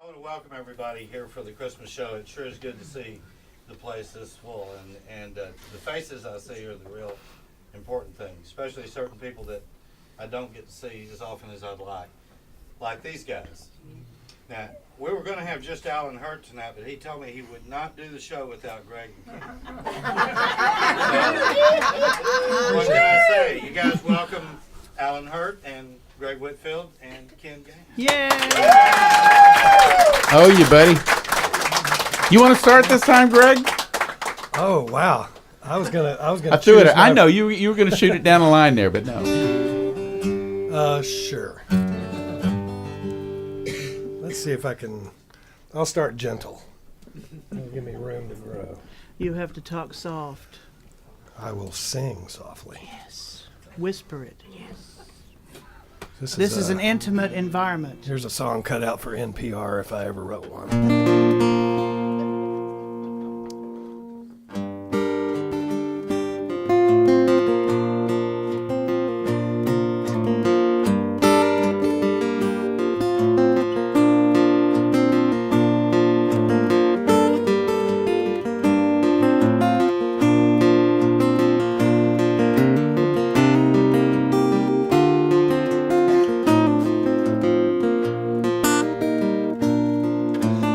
want to welcome everybody here for the Christmas show. It sure is good to see the place this full, and the faces I see are the real important thing, especially certain people that I don't get to see as often as I'd like these guys. Now, we were going to have just Alan Hurt tonight, but he told me he would not do the show without Greg and Ken. So, what can I say? You guys welcome Alan Hurt and Greg Whitfield and Ken Gaines. Yay! Oh, you buddy. You want to start this time, Greg? Oh wow! I was gonna. I threw it. I know you were gonna shoot it down the line there, but no. Sure. Let's see if I can. I'll start gentle. Give me room to grow. You have to talk soft. I will sing softly. Yes. Whisper it. Yes. This is an intimate environment. Here's a song cut out for NPR if I ever wrote one.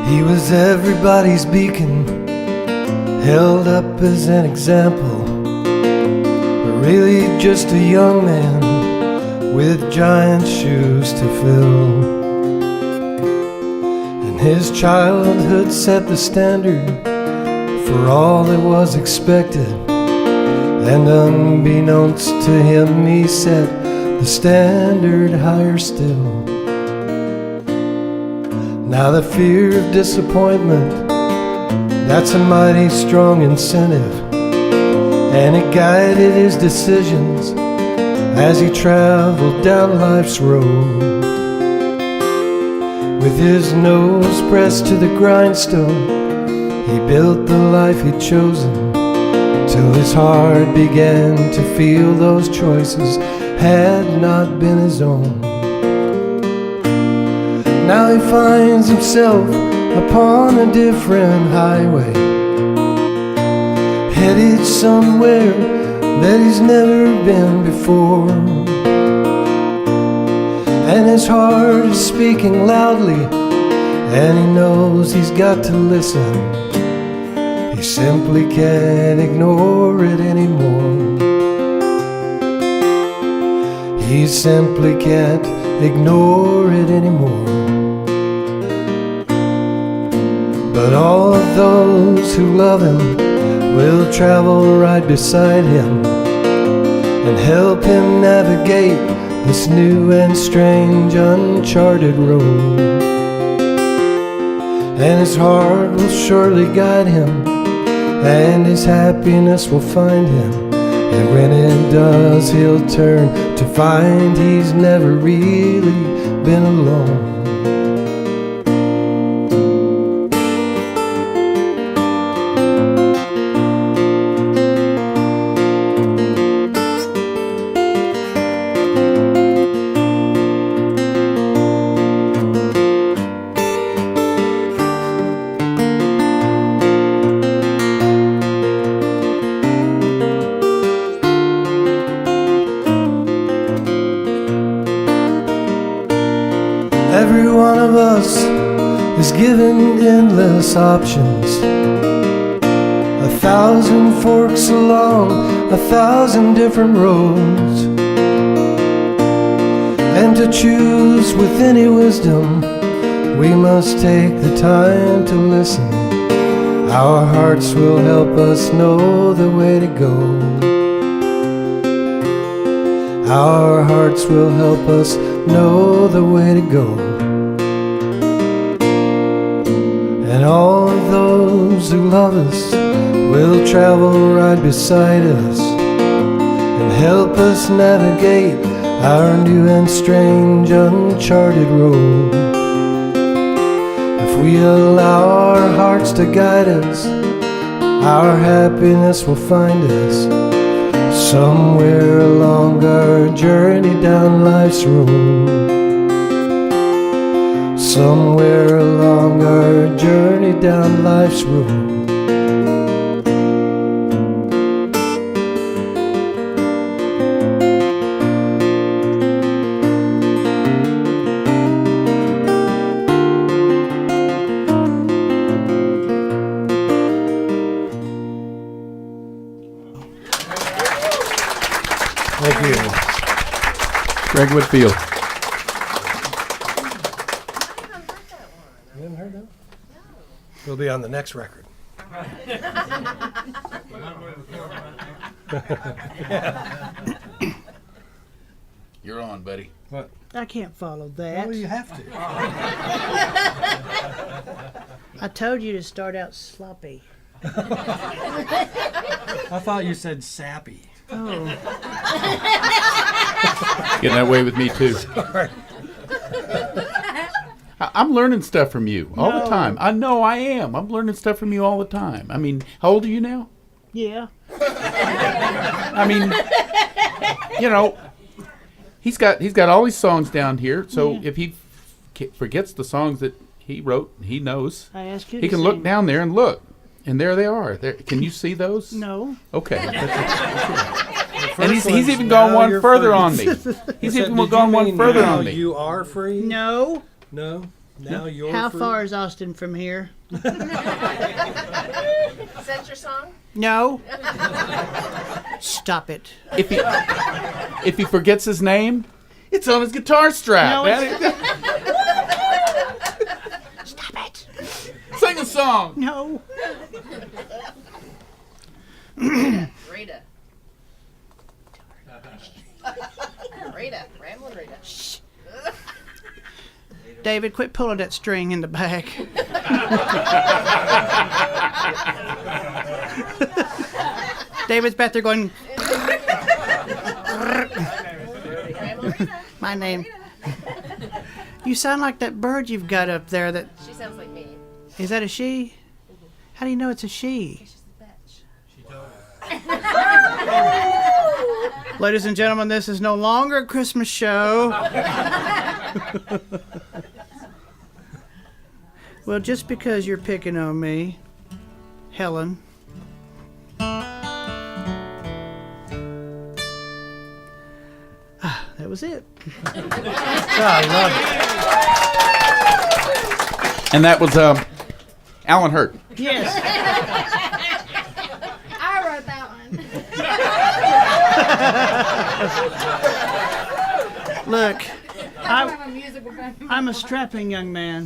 He was everybody's beacon, held up as an example, but really just a young man with giant shoes to fill. And his childhood set the standard for all that was expected, and unbeknownst to him he set the standard higher still. Now the fear of disappointment, that's a mighty strong incentive, and it guided his decisions as he traveled down life's road. With his nose pressed to the grindstone, he built the life he'd chosen, till his heart began to feel those choices had not been his own. Now he finds himself upon a different highway, headed somewhere that he's never been before. And his heart is speaking loudly, and he knows he's got to listen. He simply can't ignore it anymore. He simply can't ignore it anymore. But all of those who love him will travel right beside him and help him navigate this new and strange uncharted road. And his heart will surely guide him, and his happiness will find him. And when it does, he'll turn to find he's never really been alone. Every one of us is given endless options, 1,000 forks along 1,000 different roads. And to choose with any wisdom, we must take the time to listen. Our hearts will help us know the way to go. Our hearts will help us know the way to go. And all of those who love us will travel right beside us and help us navigate our new and strange uncharted road. If we allow our hearts to guide us, our happiness will find us somewhere along our journey down life's road. somewhere along our journey down life's road. Thank you. Greg Whitfield. You haven't heard that? It'll be on the next record. You're on, buddy. What? I can't follow that. Well, you have to. I told you to start out sloppy. I thought you said sappy. Oh, Getting that way with me too. I'm learning stuff from you all the No. time. I know I am. I'm learning stuff from you all the time. I mean, how old are you now? yeah. I mean, you know, he's got all these songs down here. So Yeah. if he forgets the songs that he wrote, he knows. I asked you He to can look sing. down there and look, and there they are. There, can you see those? No. Okay. And he's even gone one further on me. He's even gone one further on me. You are free? No. No? Now you're How free? far is Austin from here? Is that your song? No. Stop it. If he forgets his name, it's on his guitar strap. No, man. Stop it. Sing a song. No. Rita. Rita. Ramblin' Rita. David, quit pulling that string in the back. David's back there going, Ramblin' Rita. my name. You sound like that bird you've got up there. That She sounds like me. is that a she? How do you know it's a she? She's the bitch. Ladies and gentlemen, this is no longer a Christmas show. Well, just because you're picking on me, Helen. That was it. I love it. And that was Alan Hurt. Yes. I wrote that one. Look, I don't have a musical background. I'm a strapping young man.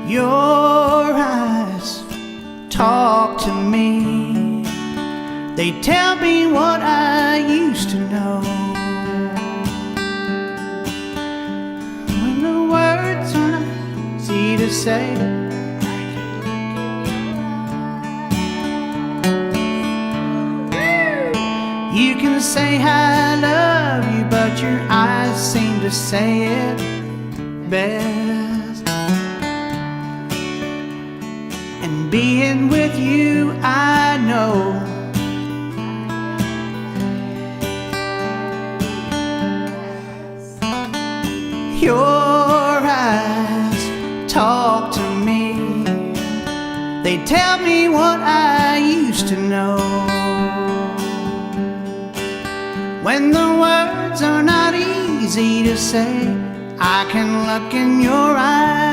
Your eyes talk to me. They tell me what I used to know. When the words are not easy to say, you can say I love you, but your eyes seem to say it best. And being with you, I know your eyes talk to me. They tell me what I used to know. When the words are not easy to say, I can look in your eyes.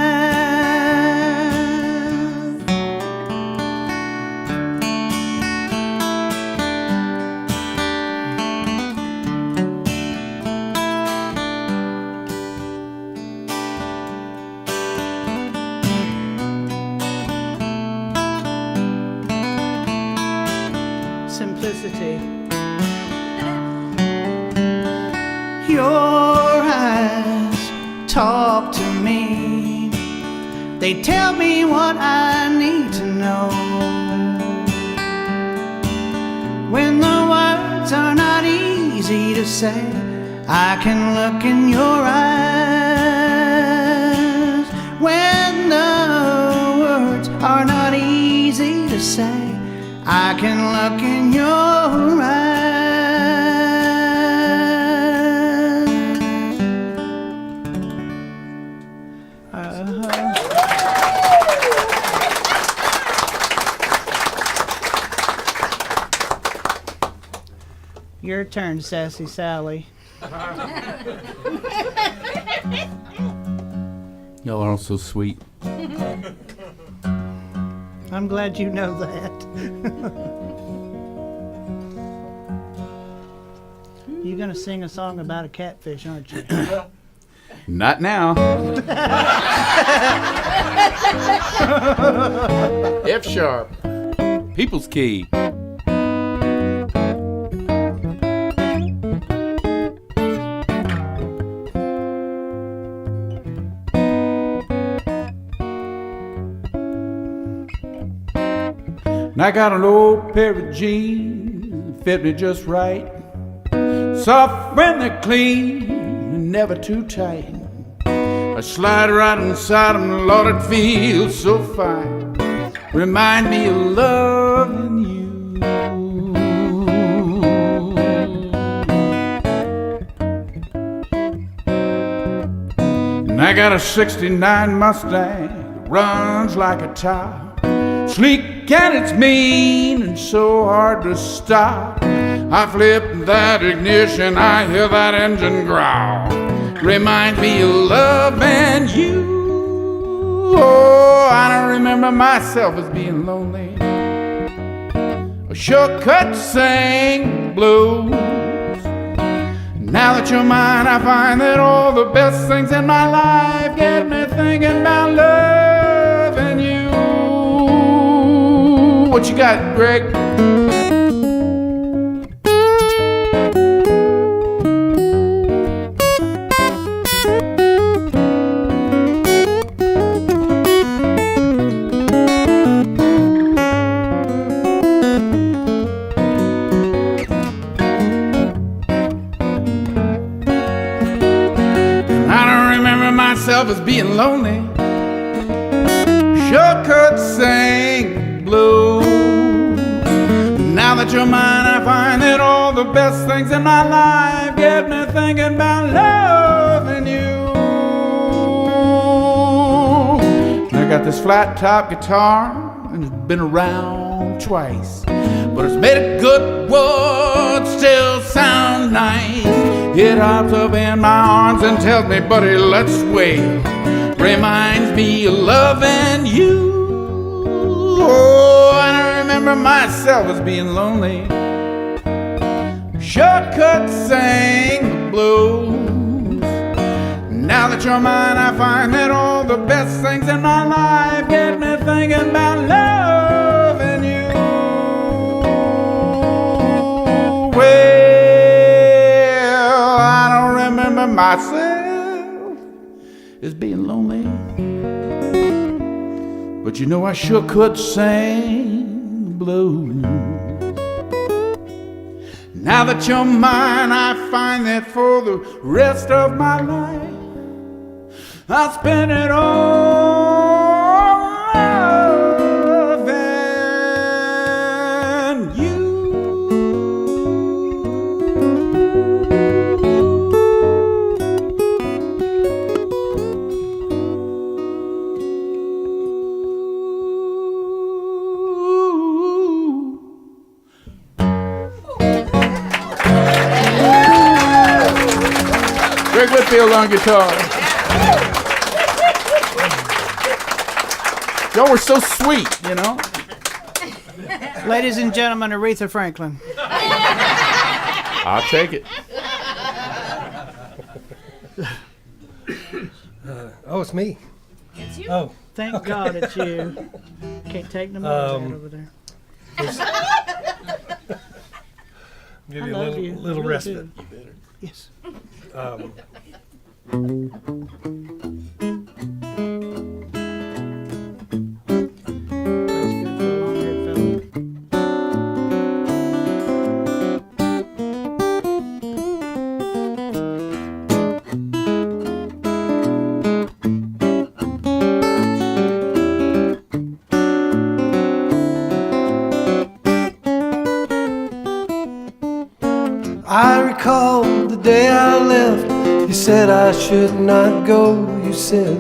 Simplicity. Your eyes talk to They tell me what I need to know. When the words are not easy to say, I can look in your eyes. When the words are not easy to say, I can look in your eyes. Your turn, Sassy Sally. Y'all are all so sweet. I'm glad you know that. You're gonna sing a song about a catfish, aren't you? Not now. F sharp. People's key. And I got an old pair of jeans that fit me just right. Soft when they're clean and never too tight. I slide right inside them, Lord, it feels so fine. Remind me of loving you. And I got a '69 Mustang that runs like a top. Sleek and it's mean and so hard to stop. I flip that ignition, I hear that engine growl. Remind me of loving you. Oh, I don't remember myself as being lonely. I sure could sing blues. Now that you're mine, I find that all the best things in my life get me thinking about loving you. What you got, Greg? As being lonely, sure could sing blues. Now that you're mine, I find that all the best things in my life get me thinking about loving you. I got this flat top guitar and it's been around twice, but it's made of good wood, still sound nice. It hops up in my arms and tells me, buddy, let's wait. Reminds me of loving you. Oh, I don't remember myself as being lonely. Sure could sing the blues. Now that you're mine, I find that all the best things in my life get me thinking about loving you. Well, I don't remember myself as being lonely, but you know I sure could sing the blues. Now that you're mine, I find that for the rest of my life I'll spend it all loving you. Greg Whitfield on guitar. Y'all were so sweet, you know. Ladies and gentlemen, Aretha Franklin. I'll take it. Oh, it's me. It's you. Oh, Thank God it's you. Can't take no more of that over there. give I you a love you. little I really respite. do. Yes. day I left, you said I should not go. You said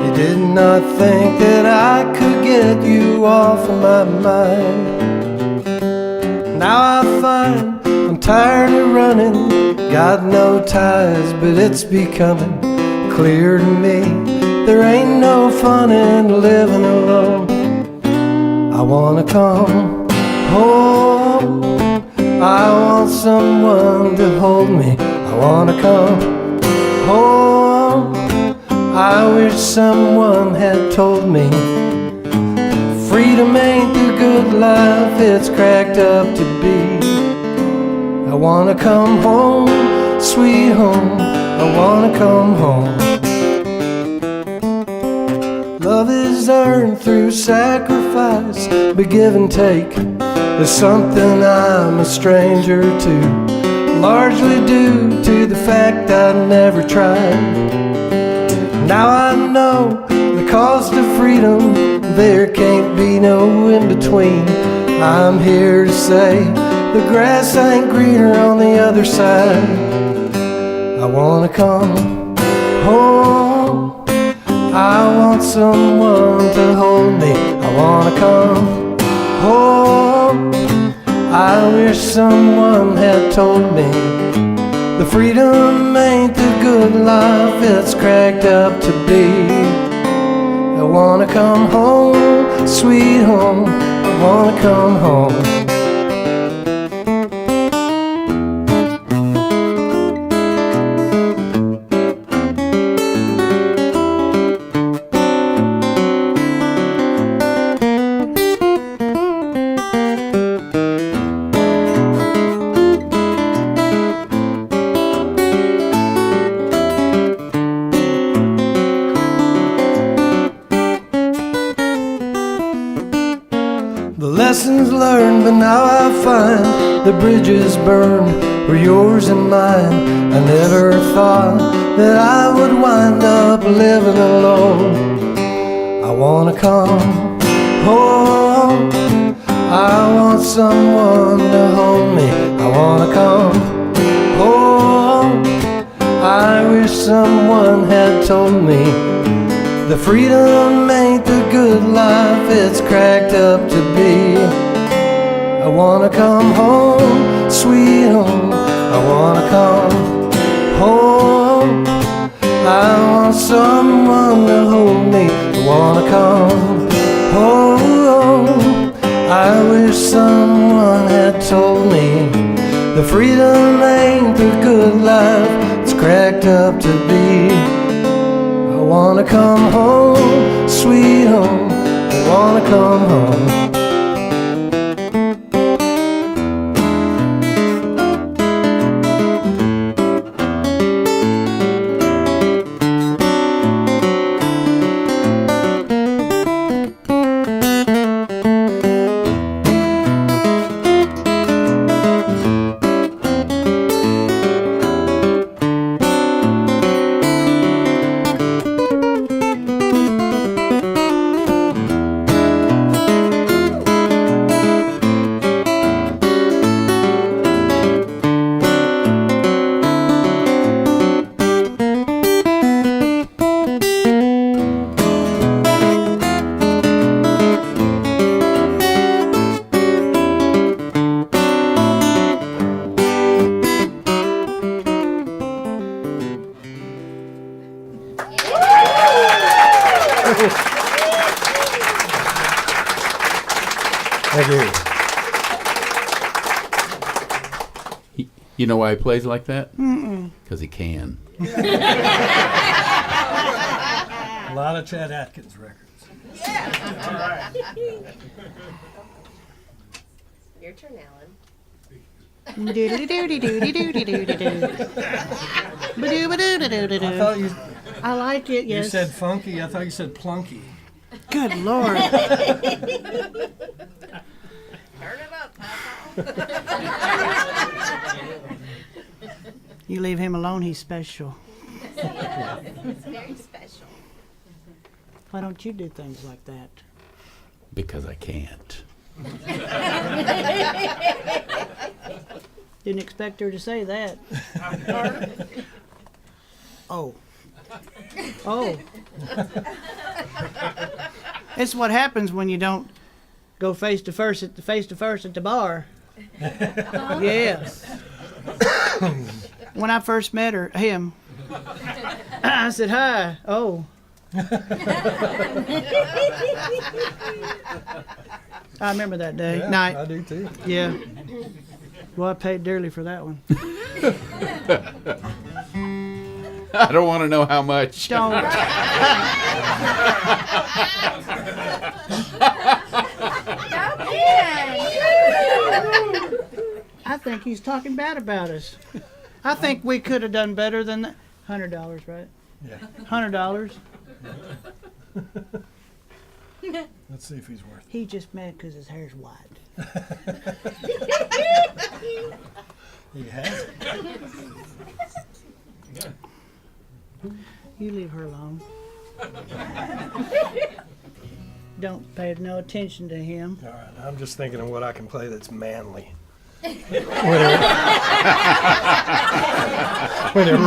you did not think that I could get you off of my mind. Now I find I'm tired of running, got no ties, but it's becoming clear to me there ain't no fun in living alone. I wanna come home, I want someone to hold me. I wanna come home, I wish someone had told me freedom ain't the good life it's cracked up to be. I wanna come home, sweet home, I wanna come home. Love is earned through sacrifice, but give and take is something I'm a stranger to, largely due to the fact I never tried. Now I know the cost of freedom, there can't be no in-between. I'm here to say the grass ain't greener on the other side. I wanna come home, I want someone to hold me. I wanna come home, I wish someone had told me the freedom ain't the good life it's cracked up to be. I wanna come home, sweet home, I wanna come home. Lessons learned, but now I find the bridges burned were yours and mine. I never thought that I would wind up living alone. I wanna come home, I want someone to hold me. I wanna come home, I wish someone had told me the freedom ain't the good life it's cracked up to be. I wanna come home, sweet home, I wanna come home, I want someone to hold me. I wanna come home, I wish someone had told me the freedom ain't the good life it's cracked up to be. I wanna come home, sweet home, I wanna come home. Thank you. You know why he plays like that? Because he can. A lot of Chet Atkins records. Your turn, Alan. I thought you I like it, yes. said funky. I thought you said plunky. Good Lord. Turn it up, Papa. You leave him alone, he's special. It's very special. Why don't you do things like that? Because I can't. Didn't expect her to say that. Oh. Oh. It's what happens when you don't go face to first at the bar. Yes. When I first met him, I said hi. Oh. I remember that day. Yeah, Night. I do too. Yeah. Well, I paid dearly for that one. I don't want to know how much. Don't. I think he's talking bad about us. I think we could have done better than that. $100, right? Yeah. $100. Let's see if he's worth He just mad because his hair's white. it. He has it. You leave her alone. Don't pay no attention to him. All right, I'm just thinking of what I can play that's manly. when it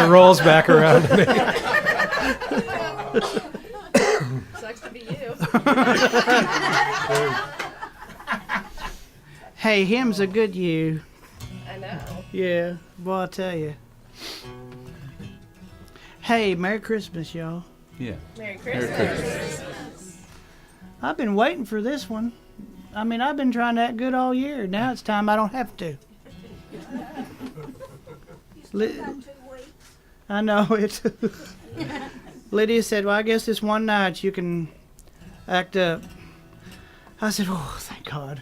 rolls back around to me. Sucks to be you. Hey, him's a good you. I know. Yeah, well, I'll tell you. Hey, Merry Christmas, y'all. Yeah. Merry Christmas. I've been waiting for this one. I mean, I've been trying to act good all year. Now it's time I don't have to. I know it. Lydia said, well, I guess this one night you can act up. I said, oh, thank God.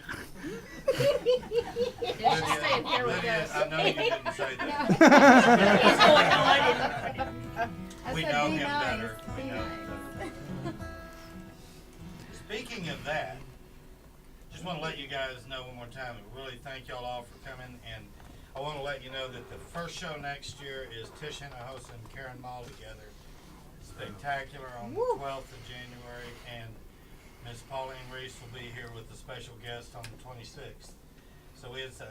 Yeah, she's staying here with Lydia, us. I know you didn't say that. We know him better. We know him better. Speaking of that, just want to let you guys know one more time, we really thank y'all all for coming, and I want to let you know that the first show next year is Tish Hinojosa and Karen Mall together. Spectacular on the 12th of January, and Miss Pauline Reese will be here with a special guest on the 26th. So it's a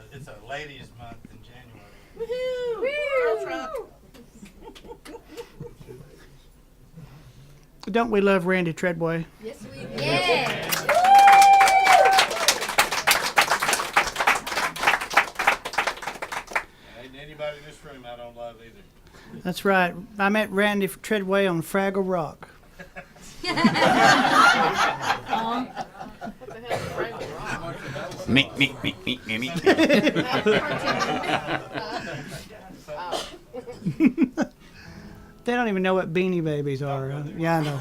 ladies' month in January. Woohoo! Girl truck. Don't we love Randy Treadway? Yes, we do. Yeah. Ain't anybody in this room I don't love either. That's right. I met Randy Treadway on Fraggle Rock. What the hell is Frank Rock? Me. They don't even know what Beanie Babies are. Yeah, I know.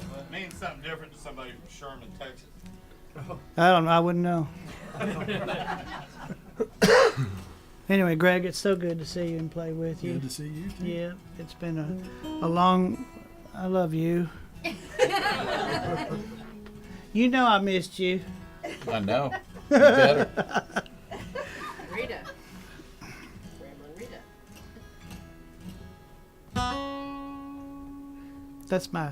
Well, it means something different to somebody from Sherman, Texas. I don't know. I wouldn't know. Anyway, Greg, it's so good to see you and play with you. Good to see you too. Yeah, it's been a long. I love you. You know I missed you. I know. You better. Rita. Ramblin' Rita. That's my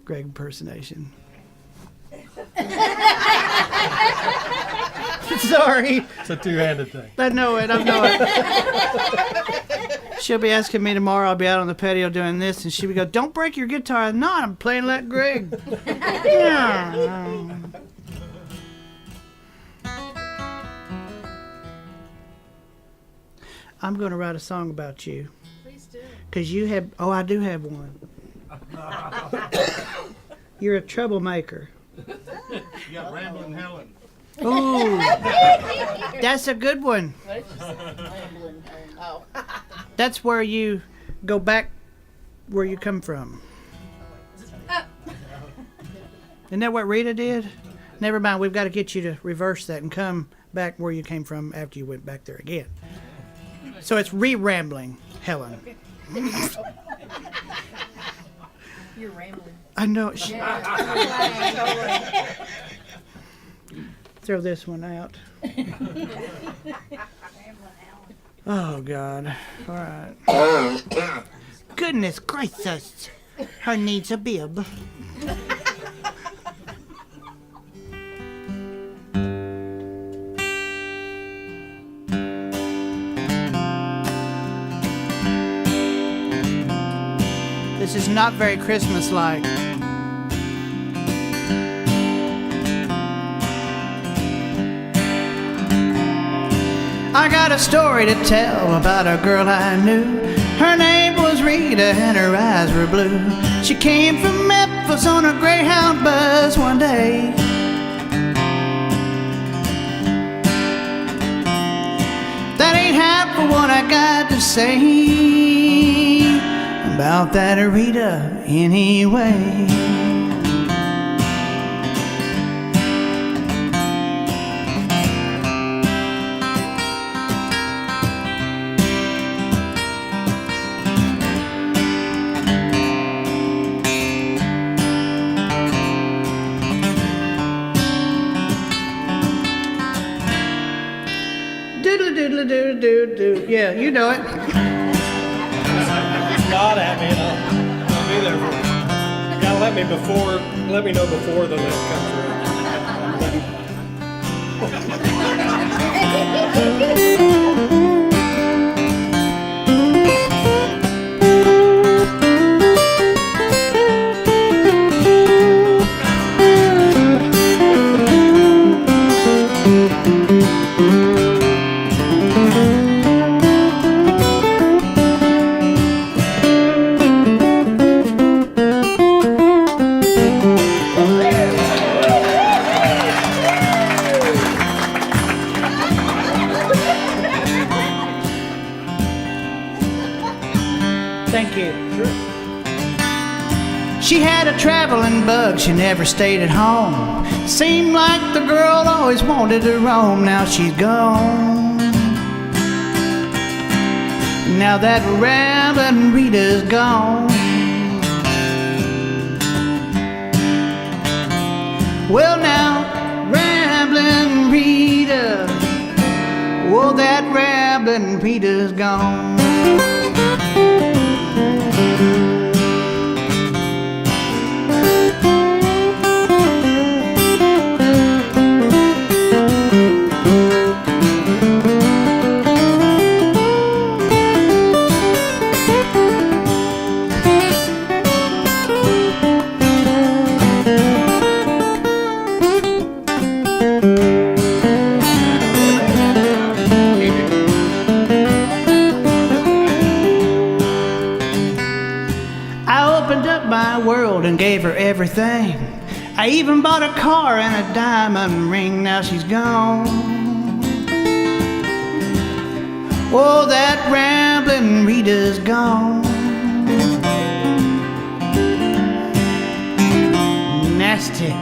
Greg impersonation. Sorry. It's a two-handed thing. I know it. She'll be asking me tomorrow. I'll be out on the patio doing this, and she'll be go, "Don't break your guitar." I'm not. I'm playing like Greg. Yeah. I'm going to write a song about you. Please do. Because you have, oh, I do have one. You're a troublemaker. You got Ramblin' Helen. Ooh, that's a good one. What did you say? Ramblin'. Oh. That's where you go back where you come from. Isn't that what Rita did? Never mind, we've got to get you to reverse that and come back where you came from after you went back there again. So it's re-rambling, Helen. You're rambling. I know. Throw this one out. Oh, God. All right. Goodness gracious. Her needs a bib. This is not very Christmas-like. I got a story to tell about a girl I knew. Her name was Rita and her eyes were blue. She came from Memphis on a Greyhound bus one day. That ain't half of what I got to say about that Rita anyway. Doodle-doodle-doo-doo-doo. Yeah, you know it. Nod at me and I'll be there for you. You gotta let me know before the lift comes Thank you. Sure. She had a traveling bug, she never stayed at home. Seemed like the girl always wanted to roam. Now she's gone. Now that rambling Rita's gone. Well now, rambling Rita, oh that rambling Rita's gone. And gave her everything. I even bought a car and a diamond ring. Now she's gone. Oh, that rambling Rita's gone. Nasty.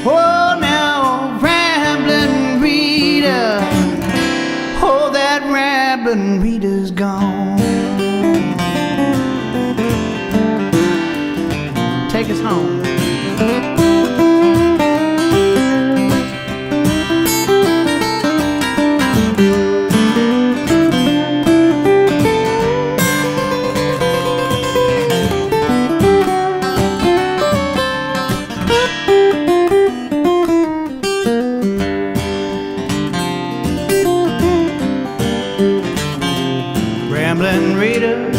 Oh, now rambling Rita. Oh, that rambling Rita's gone. Take us home. Rambling Rita,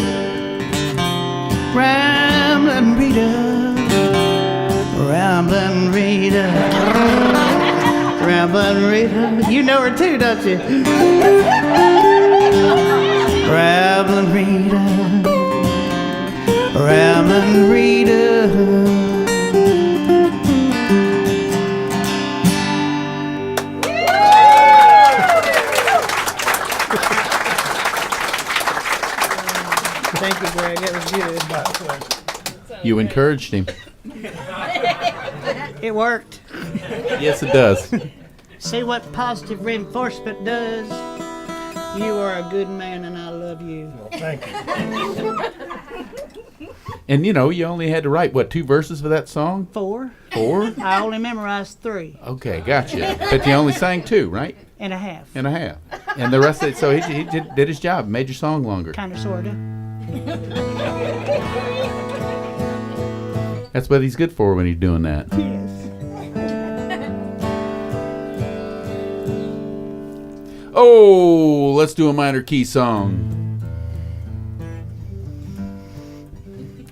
rambling Rita. Ramblin' Rita, Ramblin' Rita. You know her too, don't you? Ramblin' Rita, Ramblin' Rita. Thank you, Greg. That was good. You encouraged him. It worked. Yes, it does. See what positive reinforcement does? You are a good man and I love you. Well, thank you. And you know, you only had to write, what, 2 verses for that song? 4. 4? I only memorized 3 Okay, gotcha. But you only sang 2, right? and a half. And a half. And the rest of it, so he did his job, made your song longer. Kind of, sort of. That's what he's good for when he's doing that. Yes. Oh, let's do a minor key song.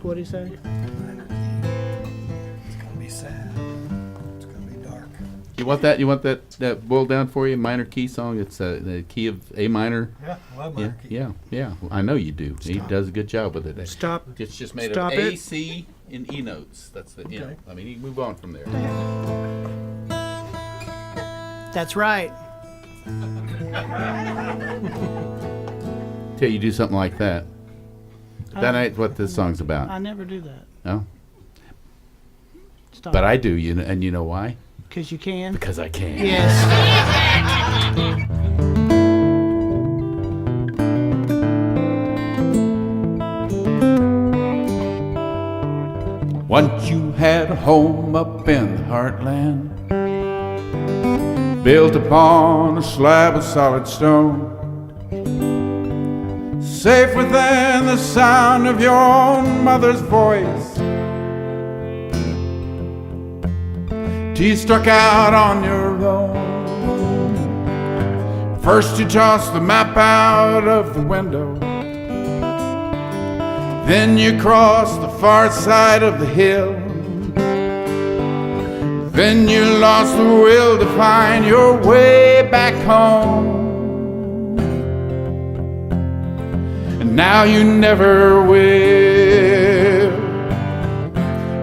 what'd he say? It's gonna be sad. It's gonna be dark. You want that? You want that boiled down for you? Minor key song. It's the key of A minor. Yeah, love Yeah, my key. yeah. I know you do. He does a good job with it. Stop. It's just made Stop of A, it. C, and E notes. That's the you know. Okay. I mean, you can move on from there. That's right. Till you do something like that. That ain't what this song's about. I never do that. No, Stop. but I do. You know, and you know why? Because you can. Because I can. Yes. Once you had a home up in the heartland, built upon a slab of solid stone, safe within the sound of your own mother's voice, till you struck out on your own. First you tossed the map out of the window, then you crossed the far side of the hill, then you lost the will to find your way back home, and now you never will.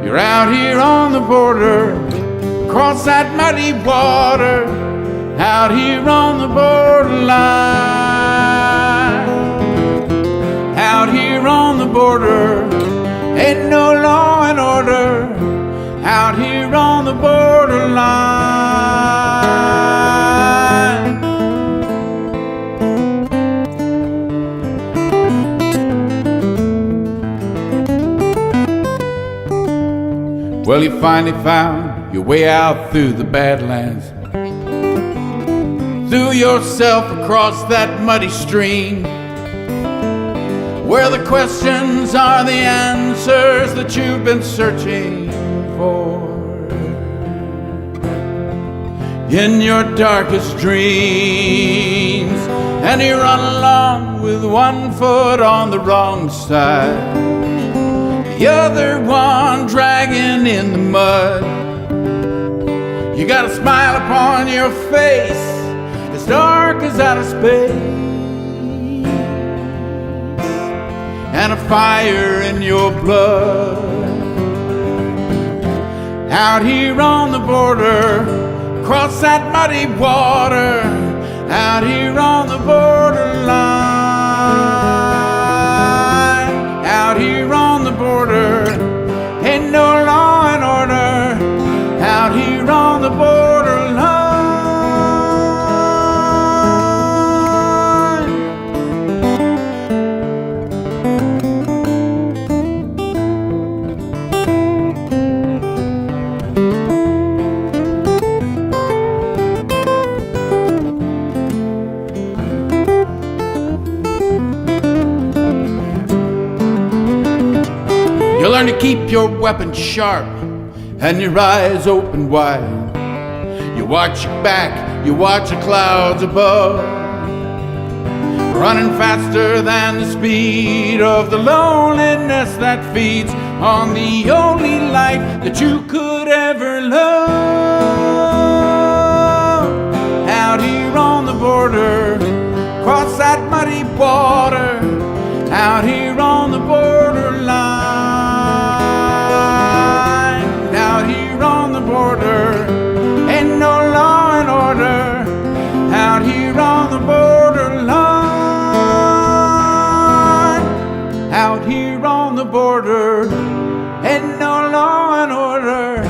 You're out here on the border, across that muddy water, out here on the borderline. Out here on the border, ain't no law and order. Out here on the borderline. Well, you finally found your way out through the Badlands, threw yourself across that muddy stream, where the questions are the answers that you've been searching for in your darkest dreams. And you run along with one foot on the wrong side, the other one dragging in the mud. You got a smile upon your face as dark as outer space, and a fire in your blood. Out here on the border, across that muddy water, out here on the borderline. Out here on the border, ain't no law and order. Out here on the borderline. You learn to keep your weapon sharp and your eyes open wide. You watch your back, you watch the clouds above, running faster than the speed of the loneliness that feeds on the only life that you could ever love. Out here on the border, across that muddy water, out here on the borderline. Out here on the border, ain't no law and order. Out here on the borderline. Out here on the border, ain't no law and order.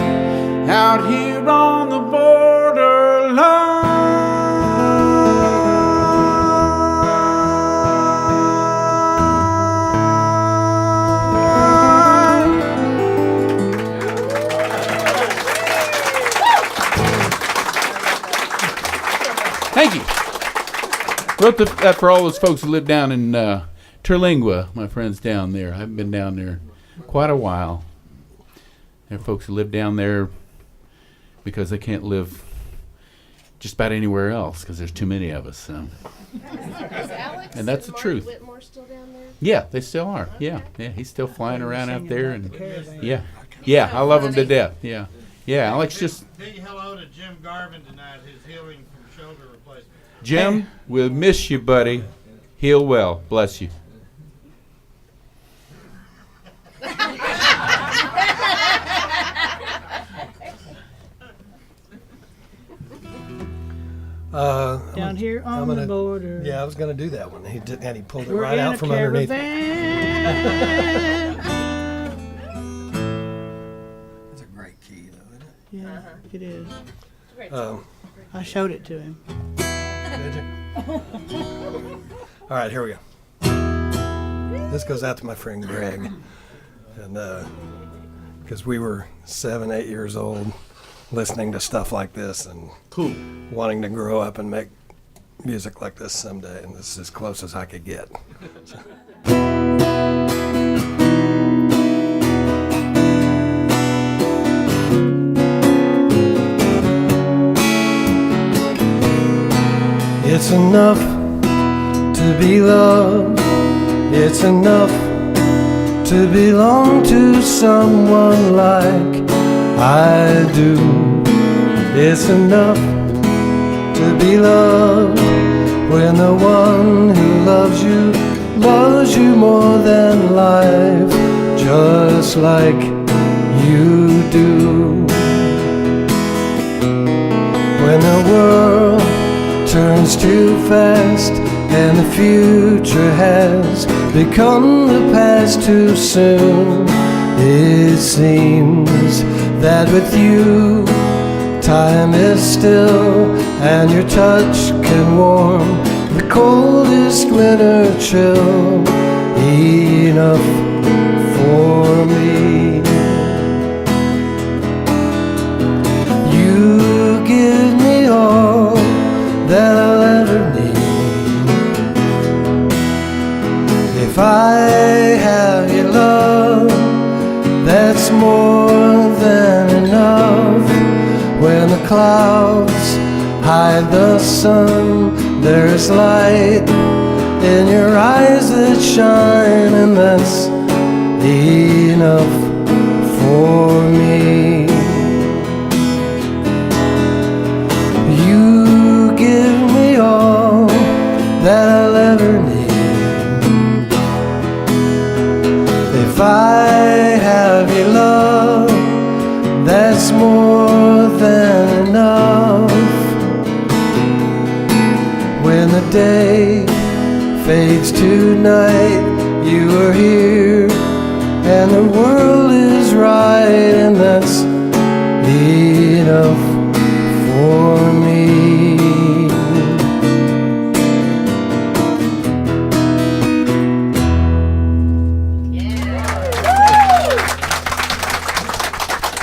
Out here on the borderline. Thank you. Wrote that for all those folks who live down in Terlingua, my friends down there. I haven't been down there quite a while. There are folks who live down there because they can't live just about anywhere else because there's too many of us. So. Is Alex And that's the Marty truth. Whitmore still down there? Yeah, they still are. Yeah, yeah. He's still flying around out there, and Caravan. yeah, I love him to death. Yeah, yeah. Alex, just Say hello to Jim Garvin tonight, who's healing from shoulder replacement. Jim, we'll miss you, buddy. Heal well. Bless you. Down here on I'm the gonna- border. Yeah, I was going to do that one. He did, and he pulled it We're right in out a from underneath. caravan. It's a great key, though, isn't it? Yeah, it is. Great. I showed it to him. Did you? All right, here we go. This goes out to my friend Greg, and because we were 7, 8 years old, listening to stuff like this, and Cool. wanting to grow up and make music like this someday, and this is as close as I could get. It's enough to be loved. It's enough to belong to someone like I do. It's enough to be loved when the one who loves you more than life, just like you do. When the world turns too fast and the future has become the past too soon, it seems that with you time is still, and your touch can warm the coldest winter chill. Enough for me. You give me all that I'll ever need. If I have your love, that's more than enough. When the clouds hide the sun, there's light in your eyes that shine, and that's enough for me. You give me all that I'll ever need. If I have your love, that's more than enough. When the day fades to night, you are here, and the world is right, and that's enough for me.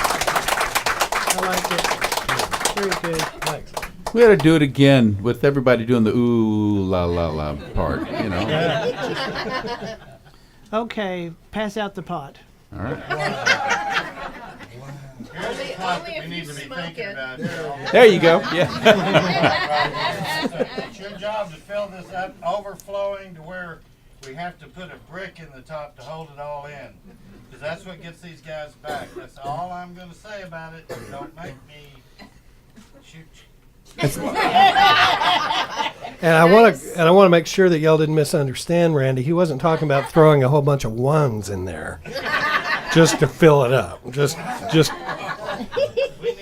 I like it. Very good. Thanks. We ought to do it again with everybody doing the ooh la la la part. You know. Okay, pass out the pot. All right. Here's the pot that we need to be thinking about here. There you go. Yeah. It's your job to fill this up, overflowing to where we have to put a brick in the top to hold it all in. Because that's what gets these guys back. That's all I'm going to say about it. Don't make me shoot you. And I want to make sure that y'all didn't misunderstand Randy. He wasn't talking about throwing a whole bunch of ones in there just to fill it up. Just We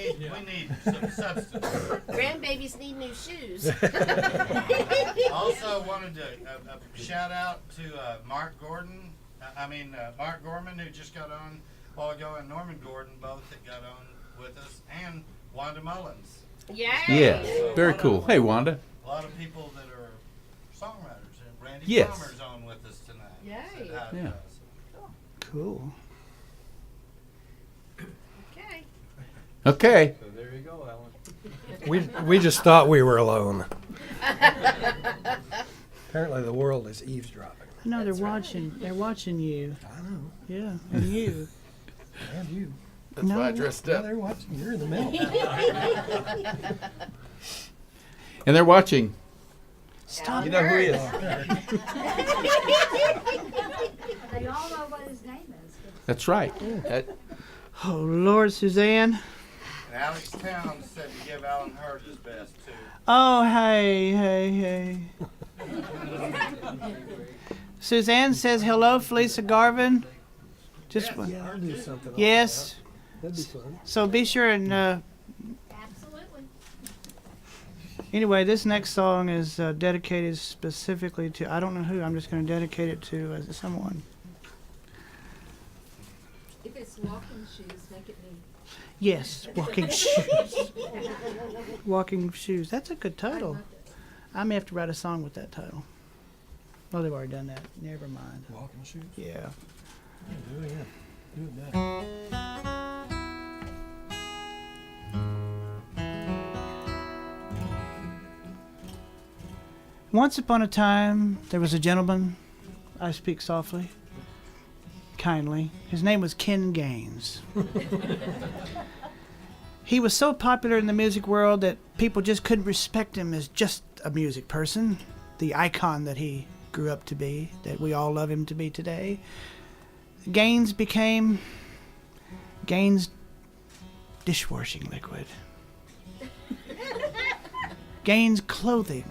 need some substance. Grandbabies need new shoes. Also wanted to shout out to Mark Gorman, who just got on a while ago, and Norman Gordon, both that got on with us, and Wanda Mullins. Yay! Yeah. Very cool. Hey, Wanda. A lot of people that are songwriters, and Randy Yes. Palmer's on with us tonight. Yay. Said hi to Yeah. us. Cool. Okay. Okay. we just thought we were alone. Apparently, the world is eavesdropping. No, they're watching. They're watching you. I know. Yeah, and you. And you. That's why I dressed Yeah, up. they're watching. You're in the middle. And they're watching. Stop. You know who he is. That's right. Oh, Lord, Suzanne. And Alex Towns said to give Alan Hurd his best, too. Oh, hey. Suzanne says hello, Felisa Garvin. Just one. Yeah, I'll do something. Yes. That'd be fun. So be sure and Absolutely. anyway, this next song is dedicated specifically to, I don't know who, I'm just going to dedicate it to someone. If it's walking shoes, make it me. Yes, Walking Shoes. Walking Shoes. That's a good title. I may have to write a song with that title. Well, they've already done that. Never mind. Walking shoes. Yeah. Yeah, do it again. Do it now. Once upon a time, there was a gentleman. I speak softly, kindly. His name was Ken Gaines. He was so popular in the music world that people just couldn't respect him as just a music person, the icon that he grew up to be, that we all love him to be today. Gaines became Gaines dishwashing liquid. Gaines clothing.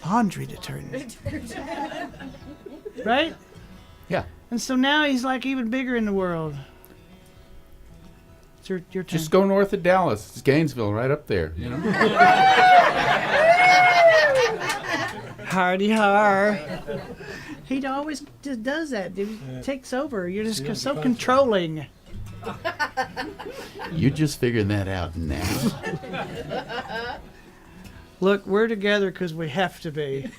Laundry detergent. Right? Yeah. And so now he's like even bigger in the world. It's your turn. Just go north of Dallas. It's Gainesville right up there, you know? Hardy har. He always just does that, dude. Takes over. You're just so controlling. You just figuring that out now. Look, we're together because we have to be.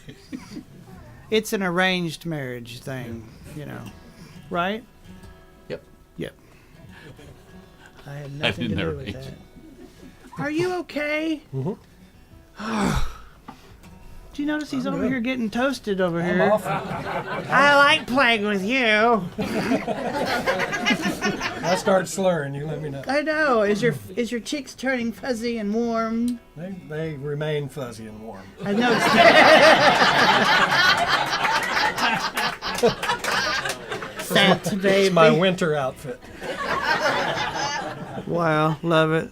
It's an arranged marriage thing, you know. Right? Yep. Yep. I had nothing to didn't do with arrange. that. Are you okay? Do you notice he's over here getting toasted over here? I'm off. I like playing with you. I start slurring. You let me know. I know. Is your cheeks turning fuzzy and warm? They remain fuzzy and warm. I noticed that. Santa baby. It's my winter outfit. Wow, love it.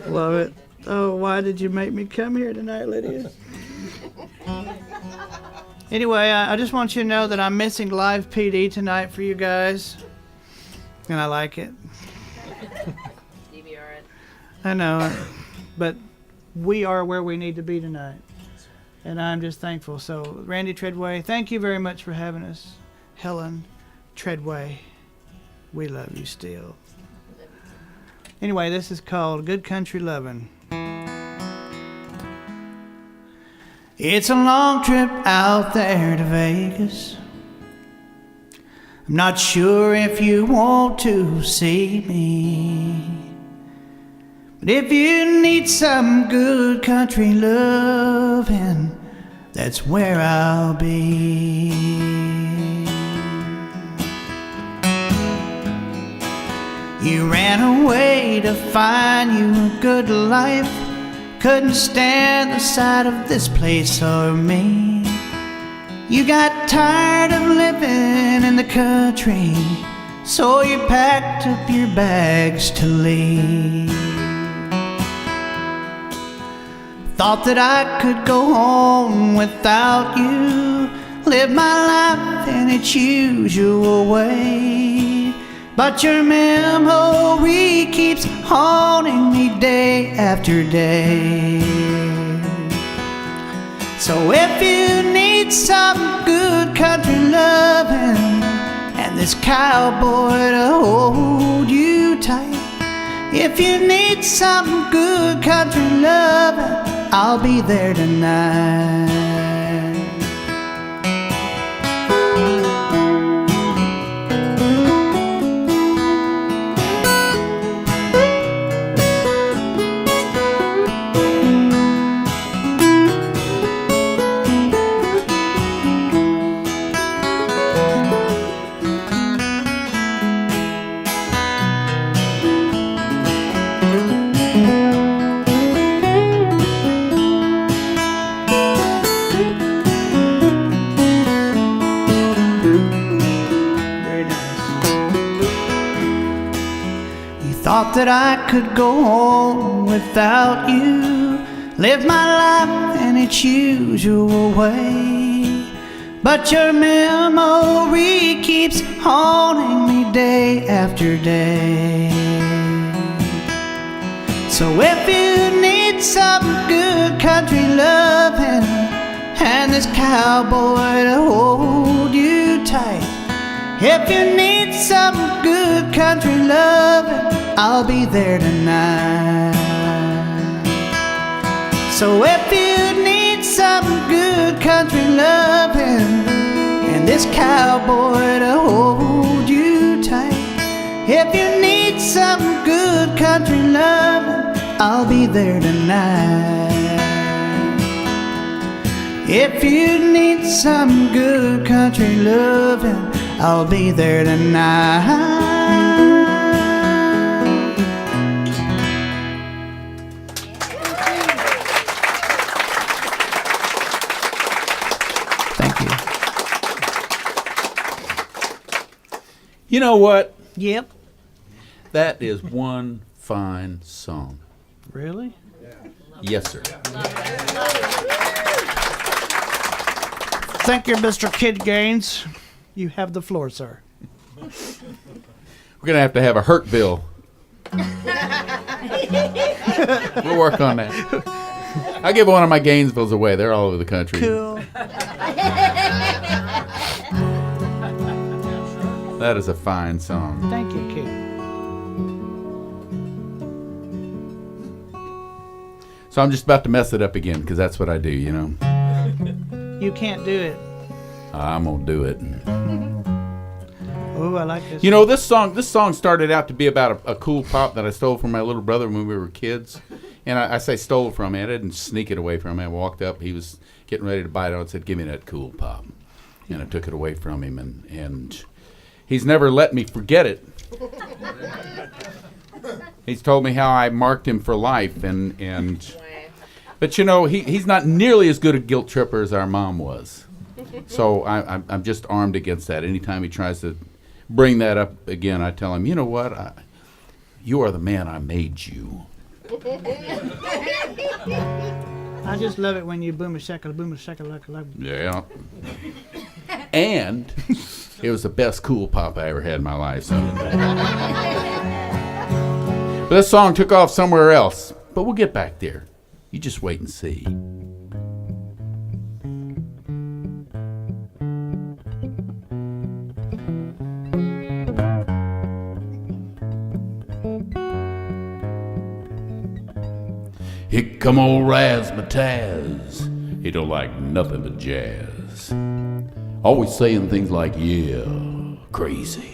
Love it. Oh, why did you make me come here tonight, Lydia? Anyway, I just want you to know that I'm missing live PD tonight for you guys. And I like it. You be alright. I know. But we are where we need to be tonight. And I'm just thankful. So, Randy Treadway, thank you very much for having us. Helen Treadway, we love you still. Anyway, this is called Good Country Lovin'. It's a long trip out there to Vegas. I'm not sure if you want to see me. But if you need some good country lovin', that's where I'll be. You ran away to find you a good life. Couldn't stand the sight of this place or me. You got tired of living in the country, so you packed up your bags to leave. Thought that I could go on without you, live my life in its usual way. But your memory keeps haunting me day after day. So if you need some good country loving and this cowboy to hold you tight, if you need some good country loving, I'll be there tonight. that I could go on without you, live my life in its usual way. But your memory keeps haunting me day after day. So if you need some good country loving and this cowboy to hold you tight, if you need some good country loving, I'll be there tonight. So if you need some good country loving and this cowboy to hold you tight, if you need some good country loving, I'll be there tonight. If you need some good country loving, I'll be there tonight. Thank you. You know what? Yep. That is one fine song. Really? Yes, sir. Thank you, Mr. Kid Gaines. You have the floor, sir. We're going to have a hurt bill. We'll work on that. I'll give one of my Gainesvilles away. They're all over the country. Cool. That is a fine song. Thank you, Kid. So I'm just about to mess it up again because that's what I do, you know. You can't do it. I'm going to do it. Oh, I like this. You know, this song started out to be about a cool pop that I stole from my little brother when we were kids. And I say stole from him. I didn't sneak it away from him. I walked up. He was getting ready to buy it and said, "Give me that cool pop." And I took it away from him. And he's never let me forget it. He's told me how I marked him for life. But, you know, he's not nearly as good a guilt tripper as our mom was. So I'm just armed against that. Anytime he tries to bring that up again, I tell him, you know what? You are the man I made you. I just love it when you boom a shackle, like. Yeah. And it was the best cool pop I ever had in my life. So. But this song took off somewhere else. But we'll get back there. You just wait and see. Here come old Razzmatazz. He don't like nothing but jazz. Always saying things like, yeah, crazy.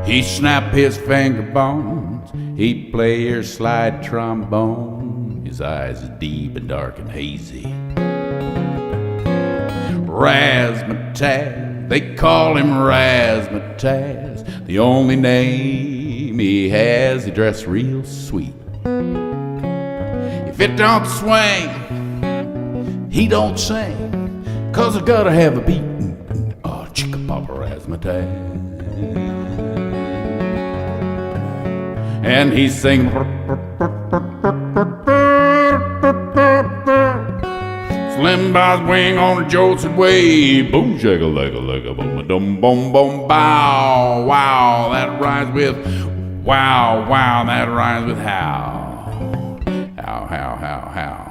He snap his finger bones. He play your slide trombone. His eyes is deep and dark and hazy. Razzmatazz, they call him Razzmatazz. The only name he has, he dress real sweet. If it don't swing, he don't sing, 'cause I gotta have a beat. Oh, chicka papa Razzmatazz. And he's singing. Slim by his wing on a jolted way. Boom, shaka, lega, lega, boom, a dum, boom, boom, bow. Wow, that rhymes with wow, wow, that rhymes with how. How.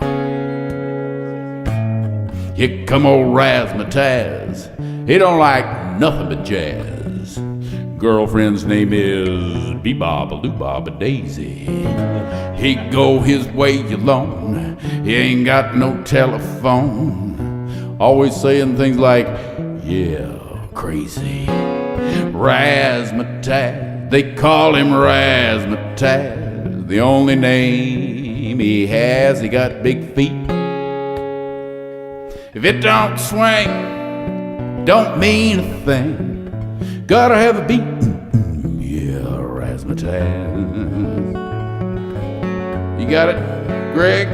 Here come old Razzmatazz. He don't like nothing but jazz. Girlfriend's name is Bee-Bop-a-Doo-Bop-a-Daisy. He go his way alone. He ain't got no telephone. Always saying things like, yeah, crazy. Razzmatazz, they call him Razzmatazz. The only name he has, he got big feet. If it don't swing, don't mean a thing. Gotta have a beat. Yeah, Razzmatazz. You got it, Greg?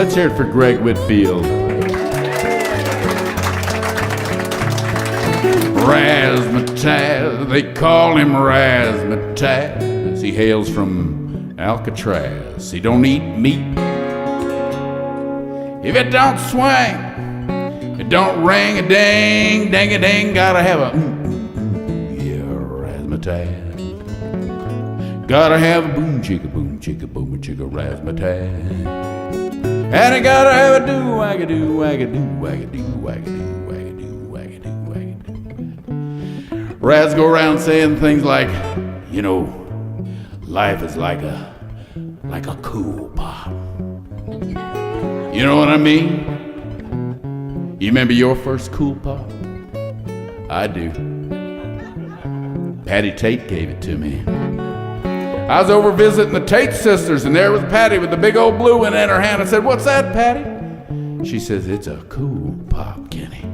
Let's hear it for Greg Whitfield. Razzmatazz, they call him Razzmatazz. He hails from Alcatraz. He don't eat meat. If it don't swing, it don't ring a ding, dang a ding, gotta have a yeah, Razzmatazz. Gotta have a boom chicka boom chicka Razzmatazz. And I gotta have a do wagadoo wagadoo wagadoo wagadoo wagadoo wagadoo wagadoo. Raz go around saying things like, you know, life is like a cool pop. You know what I mean? You remember your first cool pop? I do. Patty Tate gave it to me. I was over visiting the Tate sisters, and there was Patty with the big old blue one in her hand. I said, "What's that, Patty?" She says, "It's a cool pop, Kenny."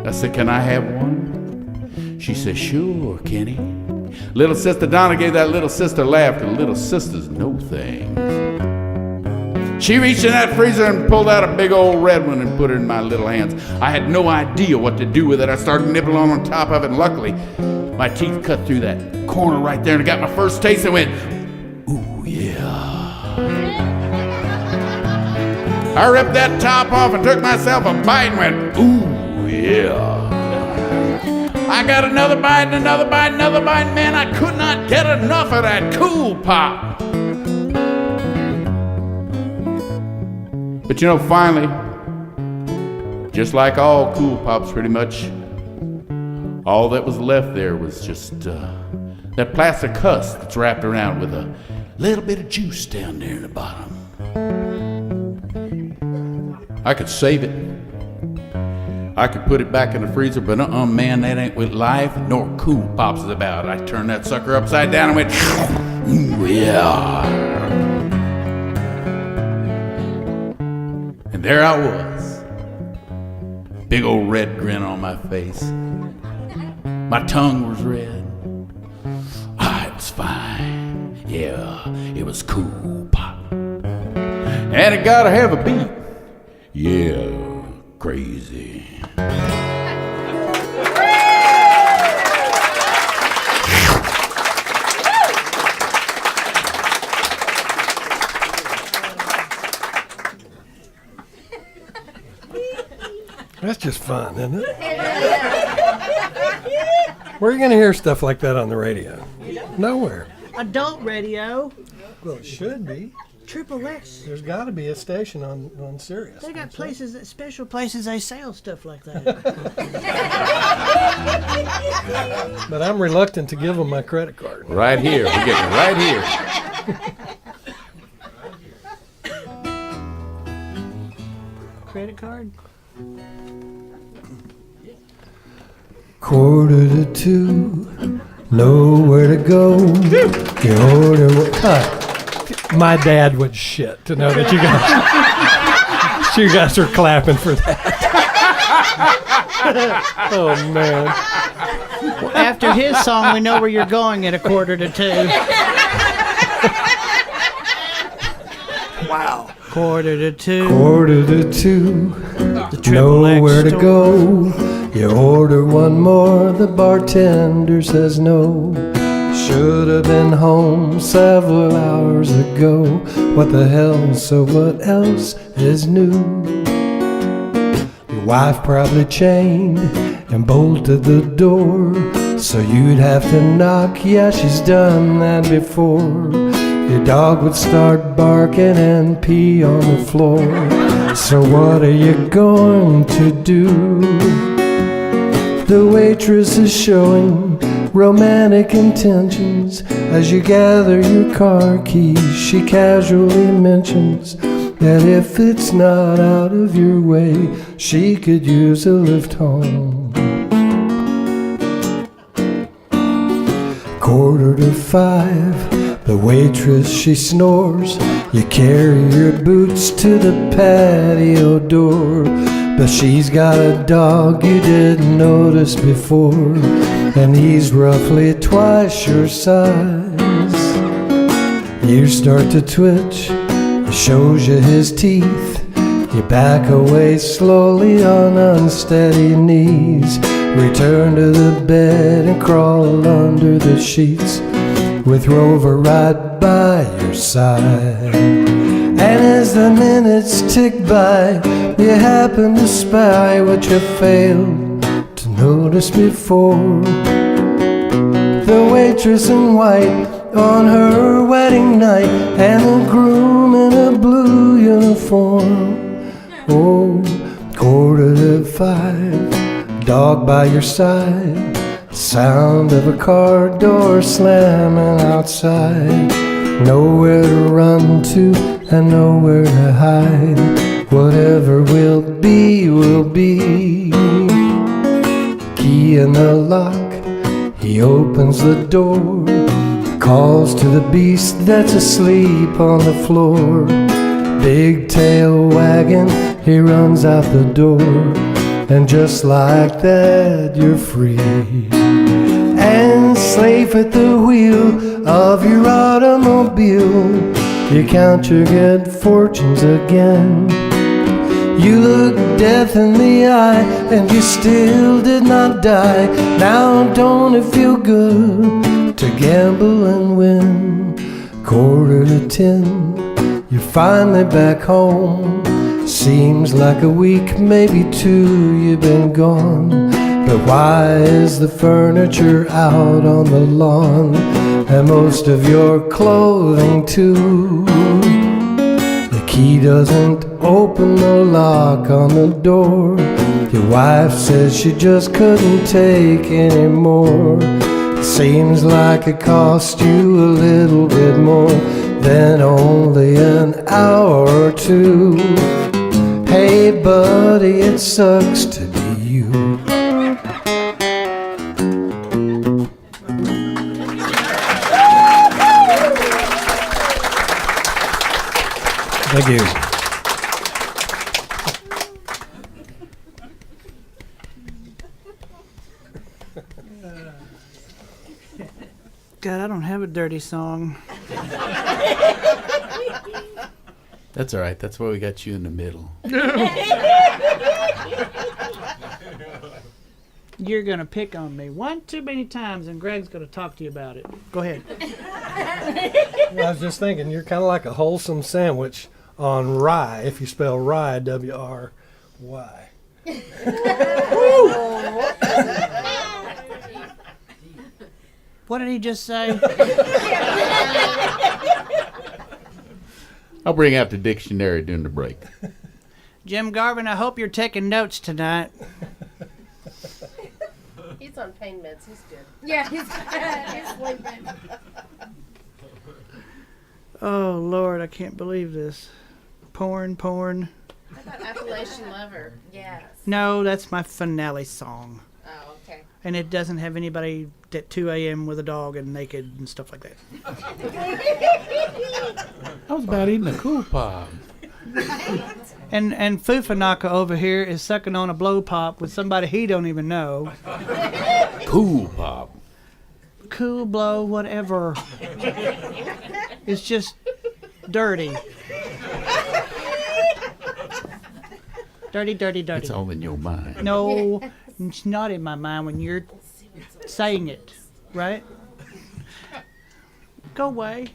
I said, "Can I have one?" She said, "Sure, Kenny." Little sister Donna gave that little sister laugh, because little sisters know things. She reached in that freezer and pulled out a big old red one and put it in my little hands. I had no idea what to do with it. I started nibbling on top of it, and luckily, my teeth cut through that corner right there, and I got my first taste and went, ooh, yeah. I ripped that top off and took myself a bite and went, ooh, yeah. I got another bite and another bite and another bite, and man, I could not get enough of that cool pop. But you know, finally, just like all cool pops pretty much, all that was left there was just that plastic husk that's wrapped around with a little bit of juice down there in the bottom. I could save it. I could put it back in the freezer, but man, that ain't what life nor cool pops is about. I turned that sucker upside down and went, ooh, yeah. And there I was, big old red grin on my face. My tongue was red. It was fine. Yeah, it was cool pop. And it gotta have a beat. Yeah, crazy. That's just fun, isn't it? Where are you going to hear stuff like that on the radio? Nowhere. Adult radio. Well, it should be. Triple X. There's got to be a station on Sirius. They got places, special places they sell stuff like that. But I'm reluctant to give them my credit card. Right here. We're getting it right here. Credit card? 1:45, nowhere to go. You order my dad would shit to know that you guys are clapping for that. Oh man! Well, after his song, we know where you're going at 1:45. Wow. 1:45. 1:45, The Triple X nowhere to store. go. You order one more, the bartender says no. Should have been home several hours ago. What the hell, so what else is new? Your wife probably chained and bolted the door, so you'd have to knock, yeah, she's done that before. Your dog would start barking and pee on the floor. So what are you going to do? The waitress is showing romantic intentions. As you gather your car keys, she casually mentions that if it's not out of your way, she could use a lift home. 4:45, the waitress, she snores. You carry your boots to the patio door, but she's got a dog you didn't notice before, and he's roughly twice your size. You start to twitch He shows you his teeth. You back away slowly on unsteady knees. Return to the bed and crawl under the sheets with Rover right by your side. And as the minutes tick by, you happen to spy what you failed to notice before. The waitress in white on her wedding night, and the groom in a blue uniform. Oh, 4:45, dog by your side, sound of a car door slamming outside. Nowhere to run to and nowhere to hide. Whatever will be, will be. Key in the lock, he opens the door, calls to the beast that's asleep on the floor. Big tail wagging, he runs out the door, and just like that you're free. And safe at the wheel of your automobile, you count your good fortunes again. You look death in the eye, and you still did not die. Now don't it feel good to gamble and win? 9:45, you're finally back home. Seems like a week, maybe two, you've been gone. But why is the furniture out on the lawn? And most of your clothing too. The key doesn't open the lock on the door. Your wife says she just couldn't take any more. It seems like it cost you a little bit more than only an hour or two. Hey buddy, it sucks to be you. Thank you. God, I don't have a dirty song. That's all right. That's why we got you in the middle. You're going to pick on me one too many times, and Greg's going to talk to you about it. Go ahead. I was just thinking, you're kind of like a wholesome sandwich on rye, if you spell rye, W-R-Y. What did he just say? I'll bring out the dictionary during the break. Jim Garvin, I hope you're taking notes tonight. He's on pain meds. He's good. Yeah, he's sleeping. Oh, Lord, I can't believe this. Porn. How about Appalachian Lover? Yes. No, that's my finale song. Oh, okay. And it doesn't have anybody at 2 a.m. with a dog and naked and stuff like that. I was about eating a cool pop. And Fufanaka over here is sucking on a blow pop with somebody he don't even know. Cool pop. Cool blow, whatever. It's just dirty. Dirty. It's all in your mind. No, it's not in my mind when you're saying it, right? Go away.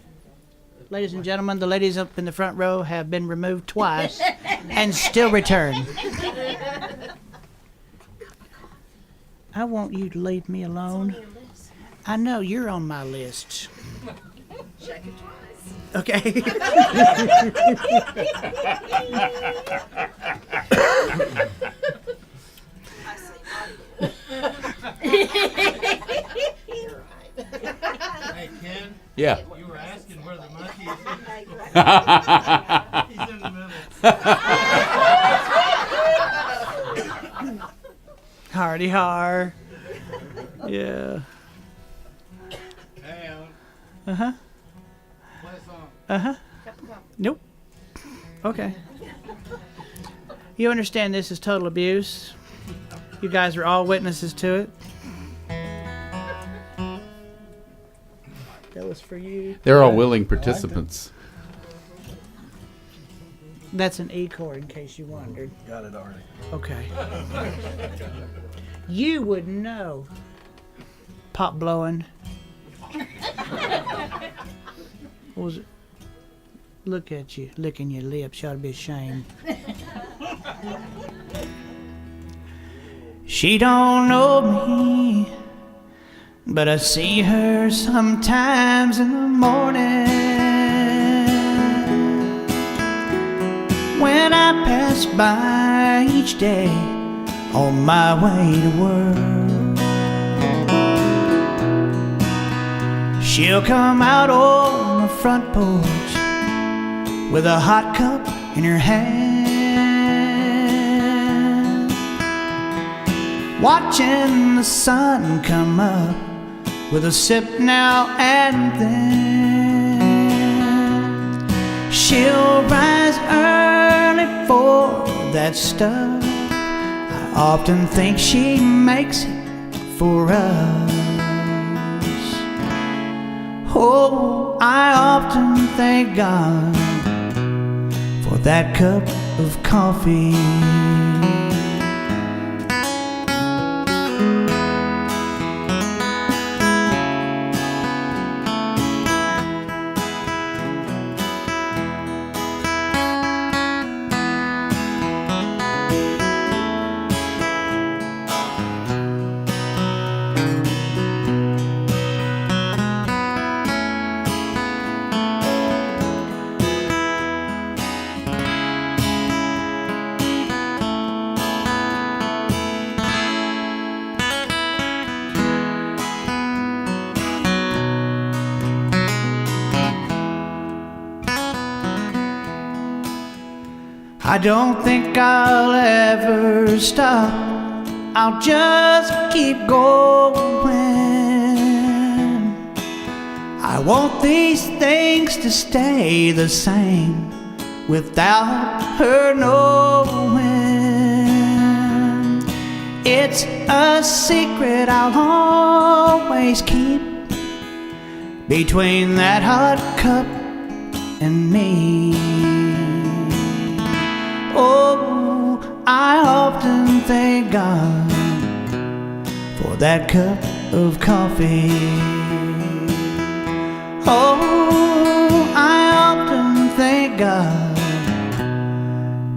Ladies and gentlemen, the ladies up in the front row have been removed twice and still return. I want you to leave me alone. I know you're on my list. Check it twice. Okay. Hey, Ken, Yeah. you were asking where the monkey is. He's in the middle. Hardy har. Yeah. Hey, Alan. Uh-huh. Play a song. Uh-huh. Nope. Okay. You understand this is total abuse? You guys are all witnesses to it. That was for you. They're all willing participants. That's an E chord, in case you wondered. Got it already. Okay. You would know. Pop blowing. What was it? Look at you, licking your lips. You ought to be ashamed. She don't know me, but I see her sometimes in the morning when I pass by each day on my way to work. She'll come out on the front porch with a hot cup in her hand, watching the sun come up with a sip now and then. She'll rise early for that stuff. I often think she makes it for us. Oh, I often thank God for that cup of coffee. I don't think I'll ever stop. I'll just keep going. I want these things to stay the same without her knowing. It's a secret I'll always keep between that hot cup and me. Oh, I often thank God for that cup of coffee. Oh, I often thank God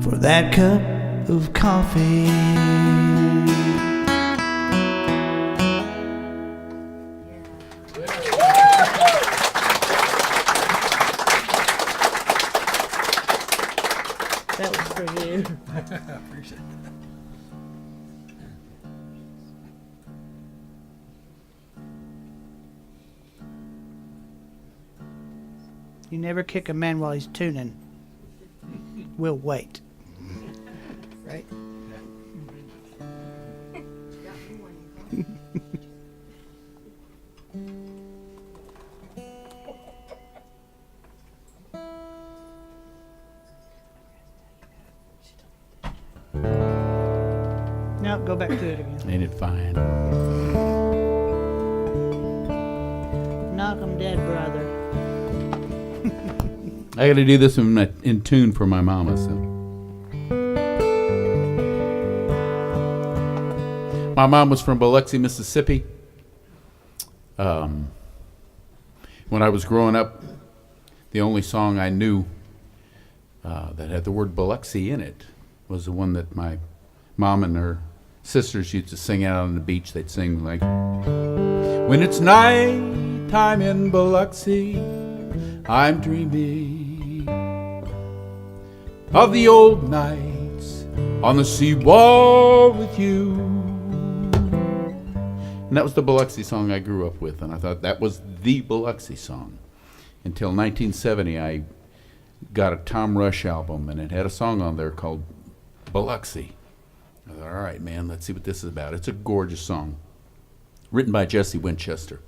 for that cup of coffee. That was for you. I appreciate that. You never kick a man while he's tuning. We'll wait. Right? No, go back to it again. Ain't it fine? Knock 'em dead, brother. I got to do this in tune for my mama. So, my mom was from Biloxi, Mississippi. When I was growing up, the only song I knew that had the word Biloxi in it was the one that my mom and her sisters used to sing out on the beach. They'd sing like, "When it's night time in Biloxi, I'm dreaming of the old nights on the seawall with you." And that was the Biloxi song I grew up with, and I thought that was the Biloxi song. Until 1970, I got a Tom Rush album, and it had a song on there called Biloxi. I thought, all right, man, let's see what this is about. It's a gorgeous song, written by Jesse Winchester,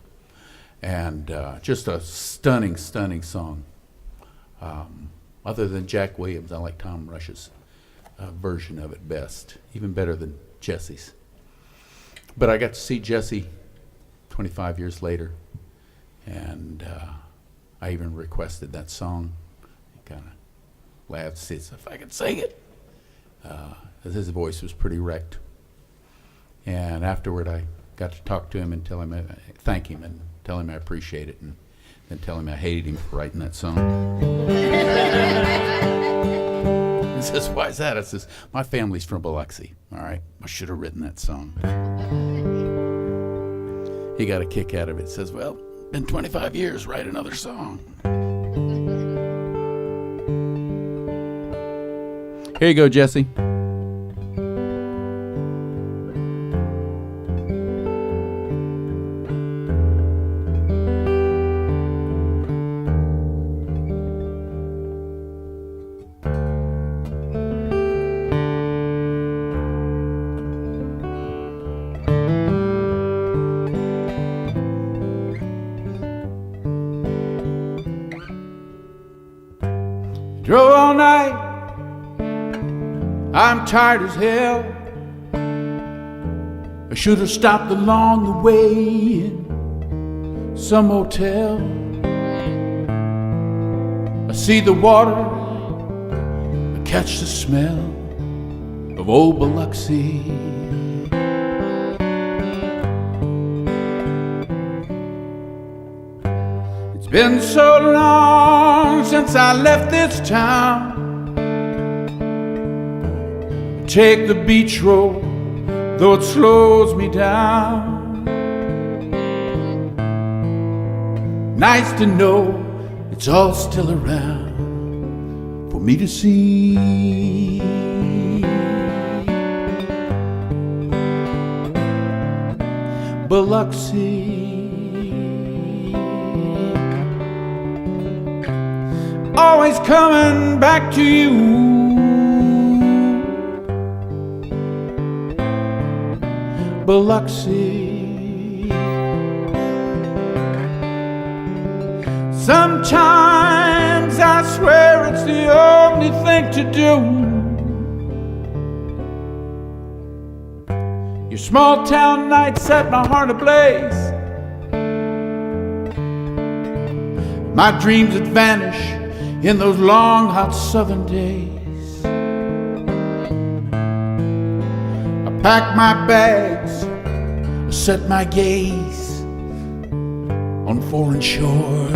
and just a stunning, stunning song. Other than Jack Williams, I like Tom Rush's version of it best, even better than Jesse's. But I got to see Jesse 25 years later, and I even requested that song. Kind of laughed, says if I could sing it. His voice was pretty wrecked. And afterward, I got to talk to him and tell him, thank him, and tell him I appreciate it, and then tell him I hated him for writing that song. He says, why is that? I says, my family's from Biloxi, all right? I should have written that song. He got a kick out of it. Says, well, been 25 years, write another song. Here you go, Jesse. Drove all night, I'm tired as hell. I should have stopped along the way in some motel. I see the water, I catch the smell of old Biloxi. It's been so long since I left this town. I take the beach road, though it slows me down. Nice to know it's all still around for me to see. Biloxi, always coming back to you. Biloxi, sometimes I swear it's the only thing to do. Your small town nights set my heart ablaze. My dreams would vanish in those long hot southern days. I packed my bags, I set my gaze on foreign shore.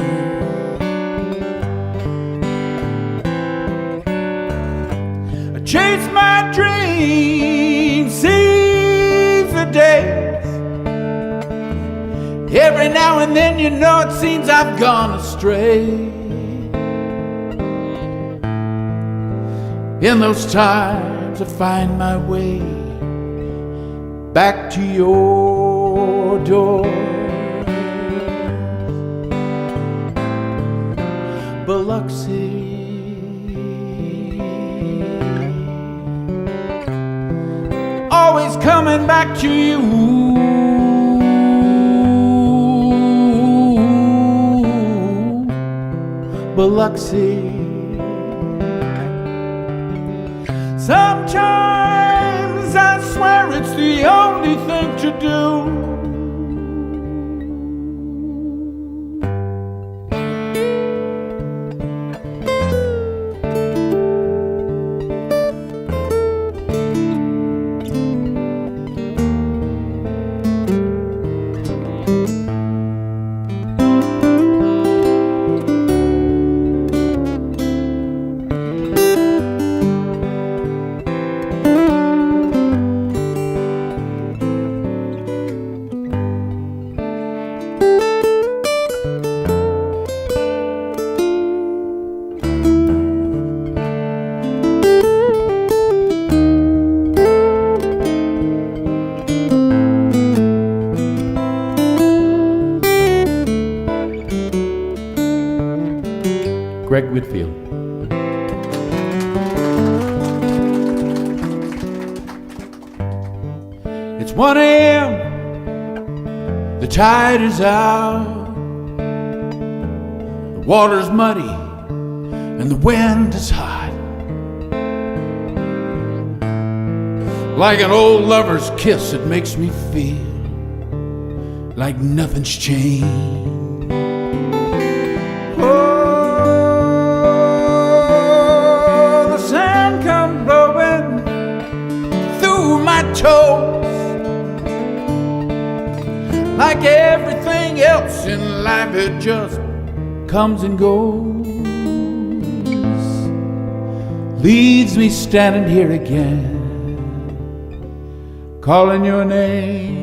I chased my dreams, seized the days. Every now and then, you know, it seems I've gone astray. In those times I find my way back to your door. Biloxi, always coming back to you. Biloxi, sometimes I swear it's the only thing to do. Whitfield. It's 1 a.m., the tide is out, the water's muddy and the wind is hot. Like an old lover's kiss, it makes me feel like nothing's changed. my toes. Like everything else in life, it just comes and goes. Leaves me standing here again, calling your name.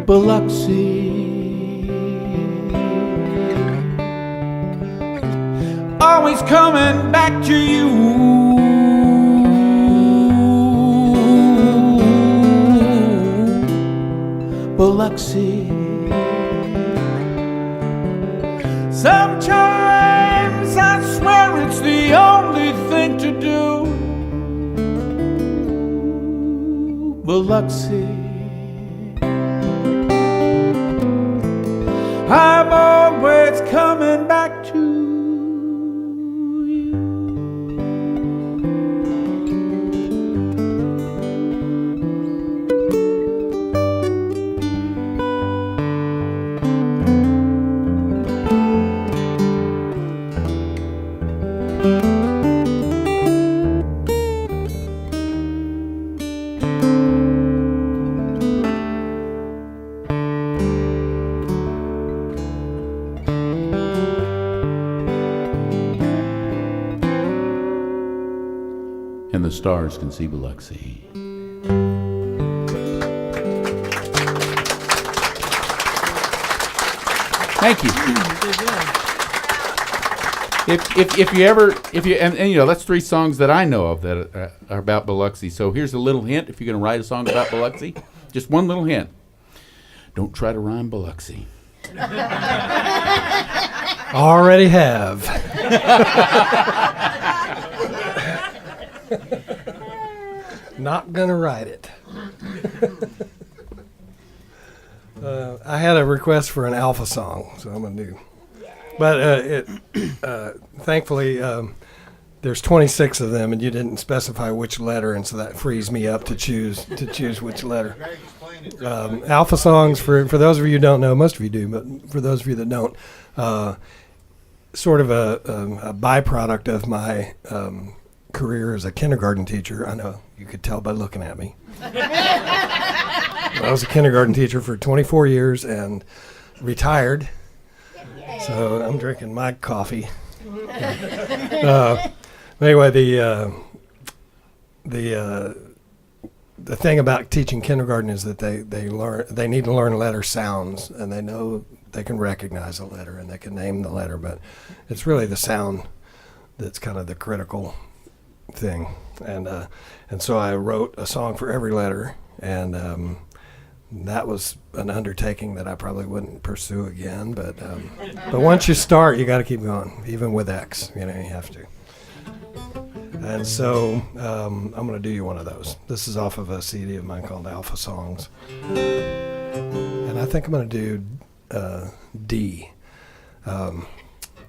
Biloxi. Always coming back to you. Biloxi. Sometimes I swear it's the only thing to do. Biloxi. I'm always coming back to you. And the stars can see Biloxi. Thank you. If you and you know, that's 3 songs that I know of that are about Biloxi. So here's a little hint. If you're going to write a song about Biloxi, just one little hint. Don't try to rhyme Biloxi. Already have. Not gonna write it. I had a request for an alpha song, so I'm gonna do. But thankfully, there's 26 of them, and you didn't specify which letter, and so that frees me up to choose which letter. Alpha songs, for those of you who don't know, most of you do, but for those of you that don't, sort of a byproduct of my career as a kindergarten teacher. I know you could tell by looking at me. I was a kindergarten teacher for 24 years and retired. So I'm drinking my coffee. Anyway, the thing about teaching kindergarten is that they need to learn letter sounds, and they know they can recognize a letter and they can name the letter, but it's really the sound that's kind of the critical thing. And so I wrote a song for every letter, and that was an undertaking that I probably wouldn't pursue again. But once you start, you got to keep going, even with X. You have to. And so I'm going to do you one of those. This is off of a CD of mine called Alpha Songs, and I think I'm going to do D. I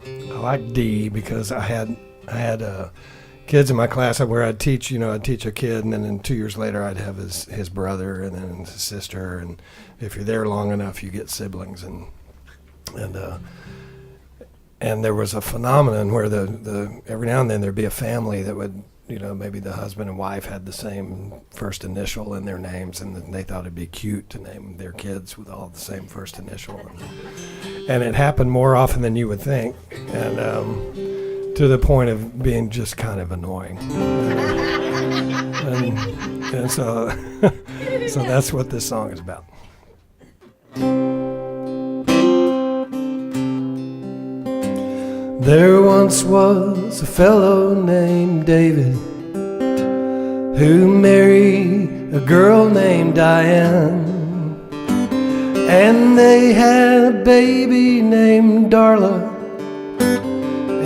like D because I had kids in my class where I'd teach a kid, and then 2 years later I'd have his brother and then his sister, and if you're there long enough you get siblings, and there was a phenomenon where the every now and then there'd be a family that would, maybe the husband and wife had the same first initial in their names, and they thought it'd be cute to name their kids with all the same first initial, and it happened more often than you would think, and to the point of being just kind of annoying. And so that's what this song is about. There once was a fellow named David who married a girl named Diane, and they had a baby named Darla,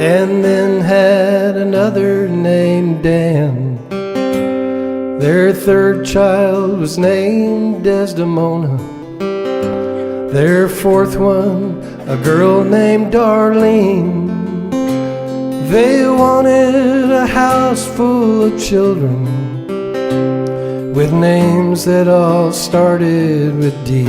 and then had another named Dan. Their third child was named Desdemona. Their fourth one, a girl named Darlene. They wanted a house full of children with names that all started with D.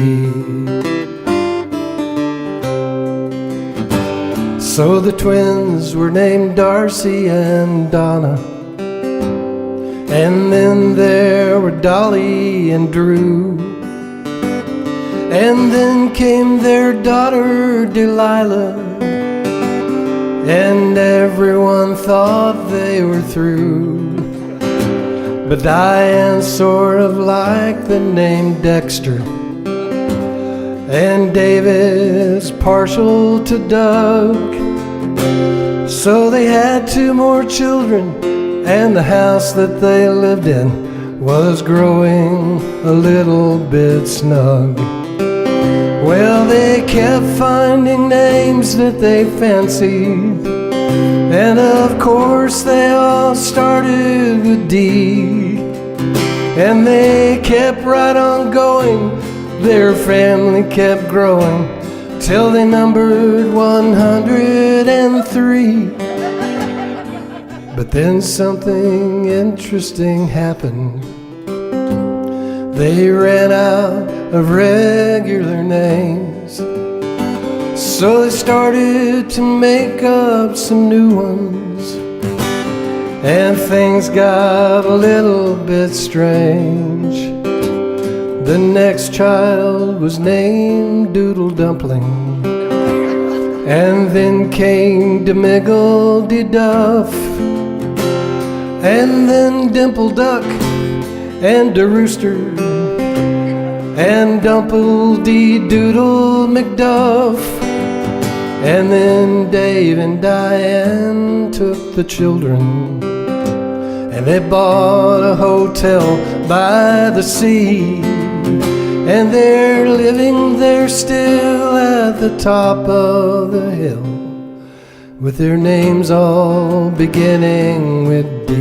So the twins were named Darcy and Donna. And then there were Dolly and Drew. And then came their daughter Delilah. And everyone thought they were through. But Diane sort of liked the name Dexter. And David's partial to Doug. So they had 2 more children, and the house that they lived in was growing a little bit snug. Well, they kept finding names that they fancied, and of course they all started with D. And they kept right on going, their family kept growing, till they numbered 103. But then something interesting happened. They ran out of regular names, so they started to make up some new ones. And things got a little bit strange. The next child was named Doodle Dumpling. And then came Demiggle-de-Duff. And then Dimple Duck and De Rooster. And Dumple-de-Doodle McDuff. And then Dave and Diane took the children. And they bought a hotel by the sea. And they're living there still at the top of the hill, with their names all beginning with D.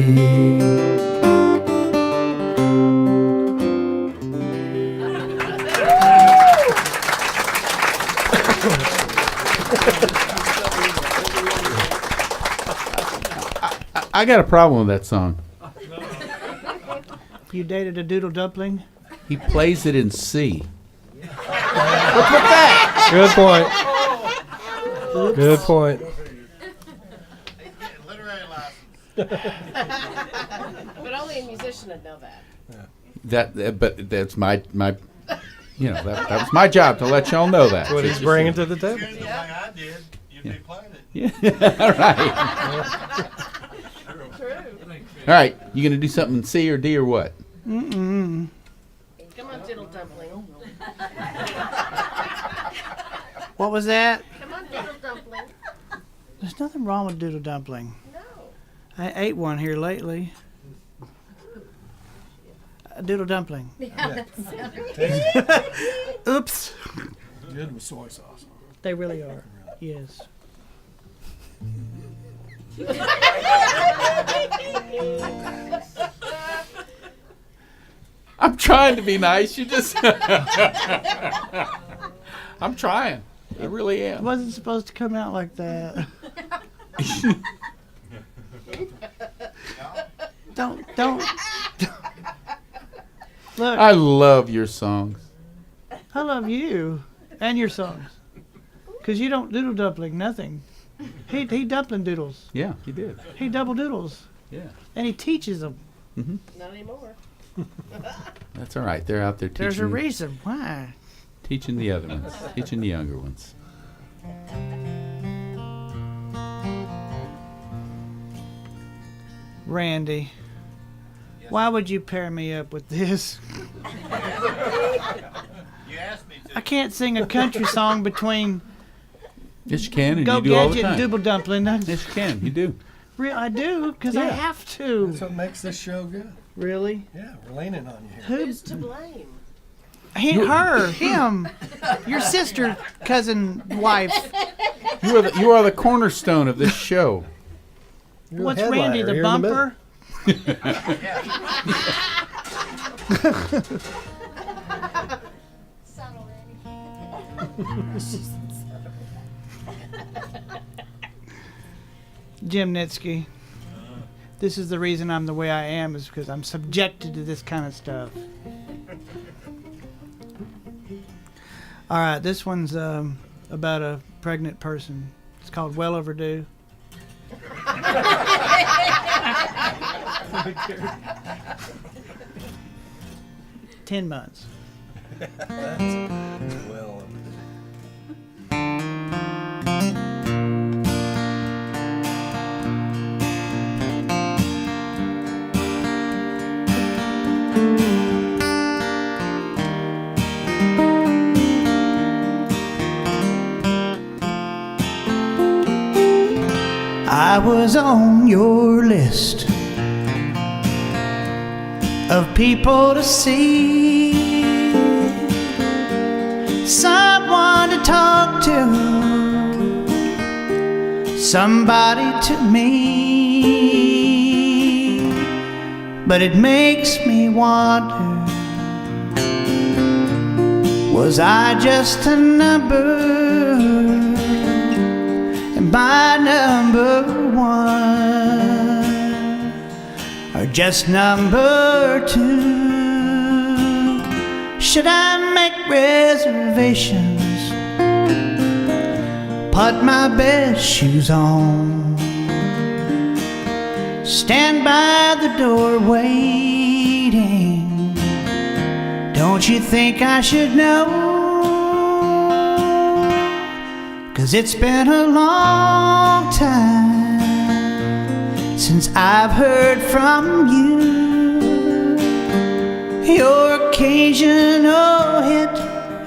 I got a problem with that song. You dated a doodle dumpling? He plays it in C. Good point. Good point. Literary license. But only a musician would know that. But that's my you know, that was my job to let y'all know that. What he's bringing to the table. Here's the way I did. You'd be playing it. Yeah, all right. True. All right, you gonna do something in C or D or what? Mm-mm. Come on, Diddle Dumpling. What was that? Come on, Diddle Dumpling. There's nothing wrong with doodle dumpling. No. I ate one here lately. A doodle dumpling. Yeah. Oops. Good with soy sauce. They really are. Yes. I'm trying to be nice. You just. I'm trying. I really It am. wasn't supposed to come out like that. Don't. Look, I love your songs. I love you and your songs. Because you don't doodle dumpling nothing. He dumpling doodles. Yeah, you did. He double doodles. Yeah. And he teaches them. Not anymore. That's all right. They're out there teaching. There's a reason why. Teaching the other ones. Teaching the younger ones. Randy, why would you pair me up with this? You asked me to. I can't sing a country song between Yes, you can, and Go you do all the Gadget and time. Double Dumpling. Yes, you can. You do. I do, because I Yeah. have to. That's what makes this show good. Really? Yeah, we're leaning on you here. Who's to blame? Him, your sister, cousin, wife. You are the cornerstone of this show. You're What's the Randy, headliner the here in middle. bumper? Subtle, Jim Nitsky. This is the reason I'm the way I am, is because I'm subjected to this kind of stuff. All right, this one's about a pregnant person. It's called Well Overdue. $10 months. Well, I was on your list of people to see, someone to talk to, somebody to me. But it makes me wonder, was I just a number? By number one, or just number two? Should I make reservations, put my best shoes on, stand by the door waiting? Don't you think I should know? 'Cause it's been a long time since I've heard from you. Your occasional hit,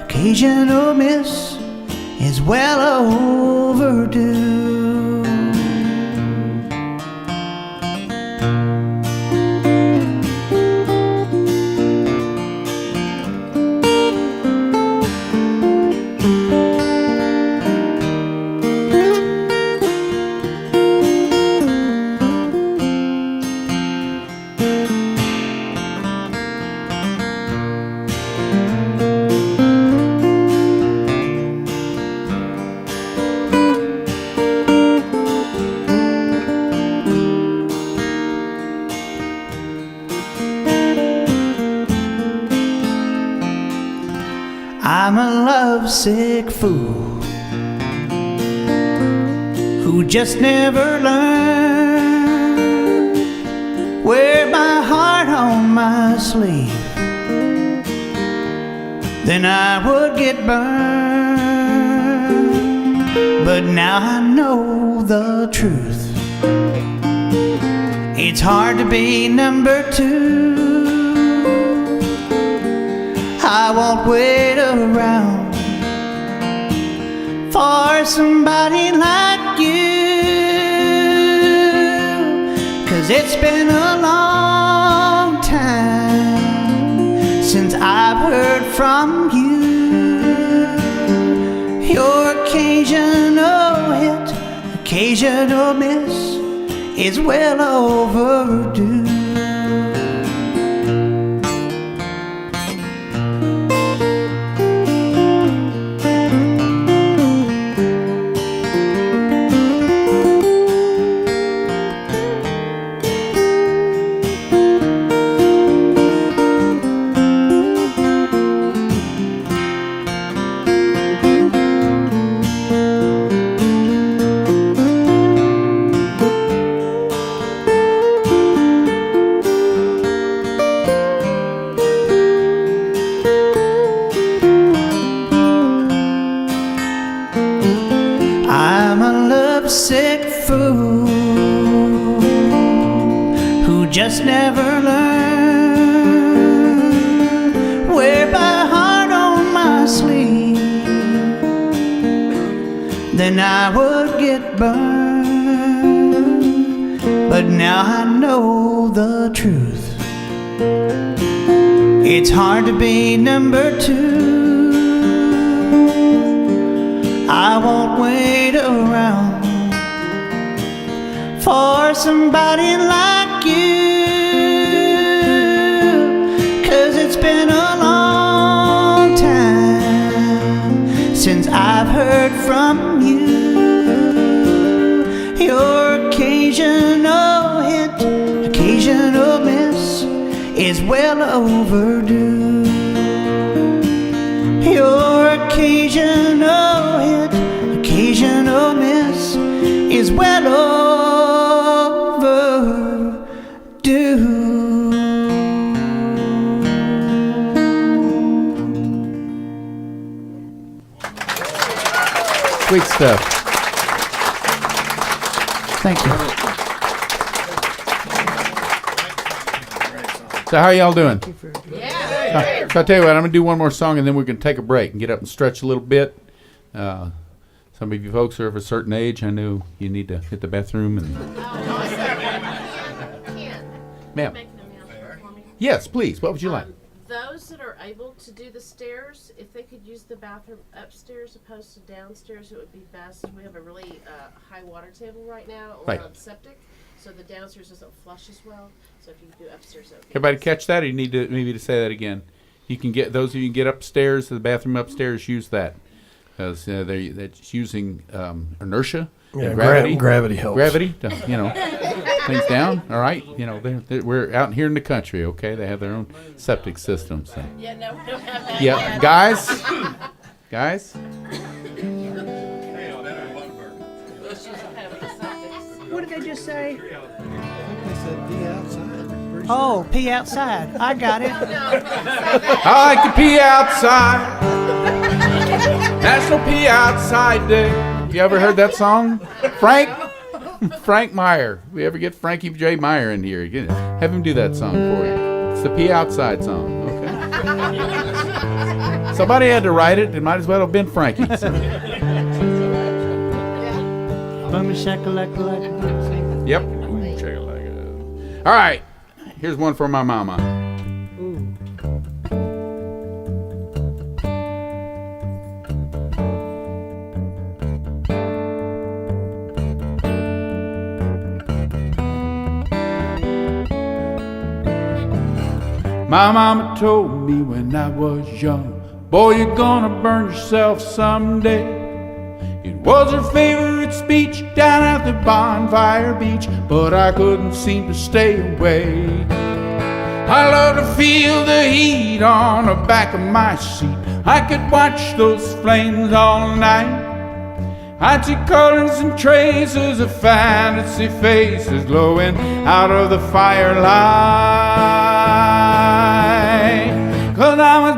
occasional miss is well overdue. I'm a lovesick fool who just never learned. Wear my heart on my sleeve, then I would get burned. But now I know the truth. It's hard to be number two. I won't wait around for somebody like you, 'cause it's been a long time since I've heard from you. Your occasional hit, occasional miss is well overdue. Sick fool who just never learned. Wear my heart on my sleeve, then I would get burned. But now I know the truth. It's hard to be number two. I won't wait around for somebody like you, 'cause it's been a long time since I've heard from you. Your occasional hit, occasional miss is well overdue. Your occasional hit, occasional miss Sweet stuff. Thank you. So how y'all doing? Yeah. So I tell you what, I'm gonna do one more song and then we're gonna take a break and get up and stretch a little bit. Some of you folks are of a certain age. I know you need to hit the bathroom and. Ken, Ma'am. make an announcement for me. Yes, please. What would you like? Those that are able to do the stairs, if they could use the bathroom upstairs opposed to downstairs, it would be best. We have a really high water table right now Right. on septic, so the downstairs doesn't flush as well. So if you could do upstairs, that would be Everybody best. catch that, or you need to maybe to say that again? You can get those of you who can get upstairs to the bathroom upstairs. Use that because that's using inertia. Yeah, and gravity. gravity helps. Gravity, to, things down. All right, we're out here in the country. Okay, they have their own septic system. So. Yeah, no, we don't have that Yeah, yet. guys. What did they just say? Oh, pee outside. I got it. I like to pee outside. National Pee Outside Day. You ever heard that song? Frank Meyer. We ever get Frankie J. Meyer in here? Have him do that song for you. It's the Pee Outside song. Okay. Somebody had to write it. It might as well have been Frankie. So. Boom shakalaka. Yep. Check it like it. All right. Here's one for my mama. My mama told me when I was young, boy, you're gonna burn yourself someday. It was her favorite speech down at the bonfire beach, but I couldn't seem to stay away. I love to feel the heat on the back of my seat. I could watch those flames all night. I'd see colors and traces of fantasy faces glowing out of the firelight. 'Cause I was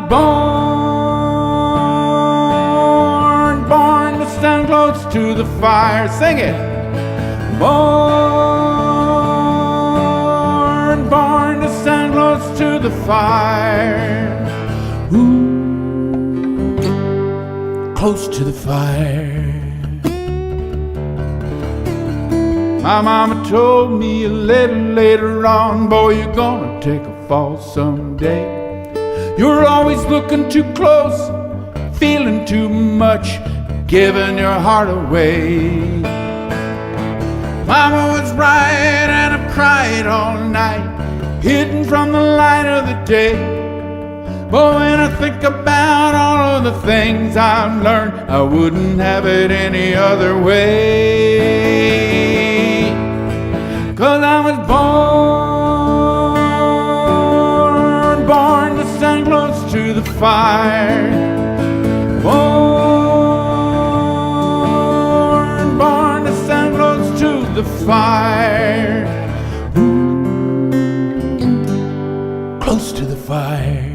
born to stand close to the fire. Sing it. Born to stand close to the fire. Ooh, close to the fire. My mama told me a little later on, boy, you're gonna take a fall someday. You're always looking too close, feeling too much, giving your heart away. Mama was right and I've cried all night, hidden from the light of the day. But when I think about all of the things I've learned, I wouldn't have it any other way. 'Cause I was born to stand close to the fire. Born to stand close to the fire. Close to the fire.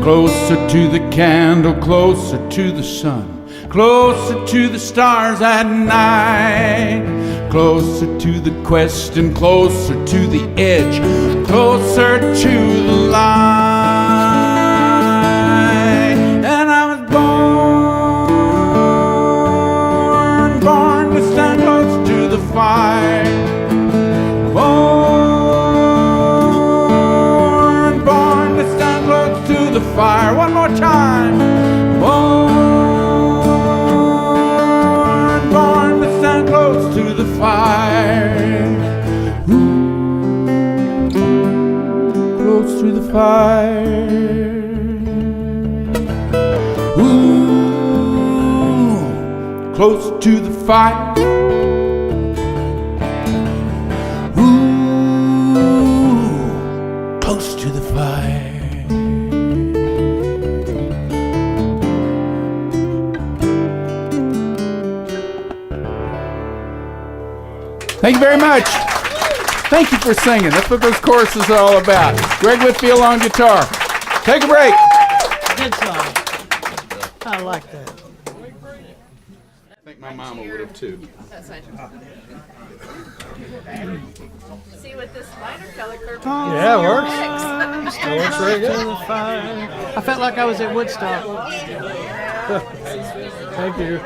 Closer to the candle, closer to the sun, closer to the stars at night, closer to the quest and closer to the edge, closer to the light. And I was born to stand close to the fire. Born to stand close to the fire. One more time. Born to stand close to the fire. Ooh, close to the fire. Ooh. close to the fire. Ooh, close to the fire. Thank you very much. Thank you for singing. That's what those choruses are all about. Greg Whitfield on guitar. Take a break. Good song. I like that. I think my mama would have too. That's fine. See with this lighter color curve. Yeah, it works. Mix. It works very good. I felt like I was at Woodstock. Thank you.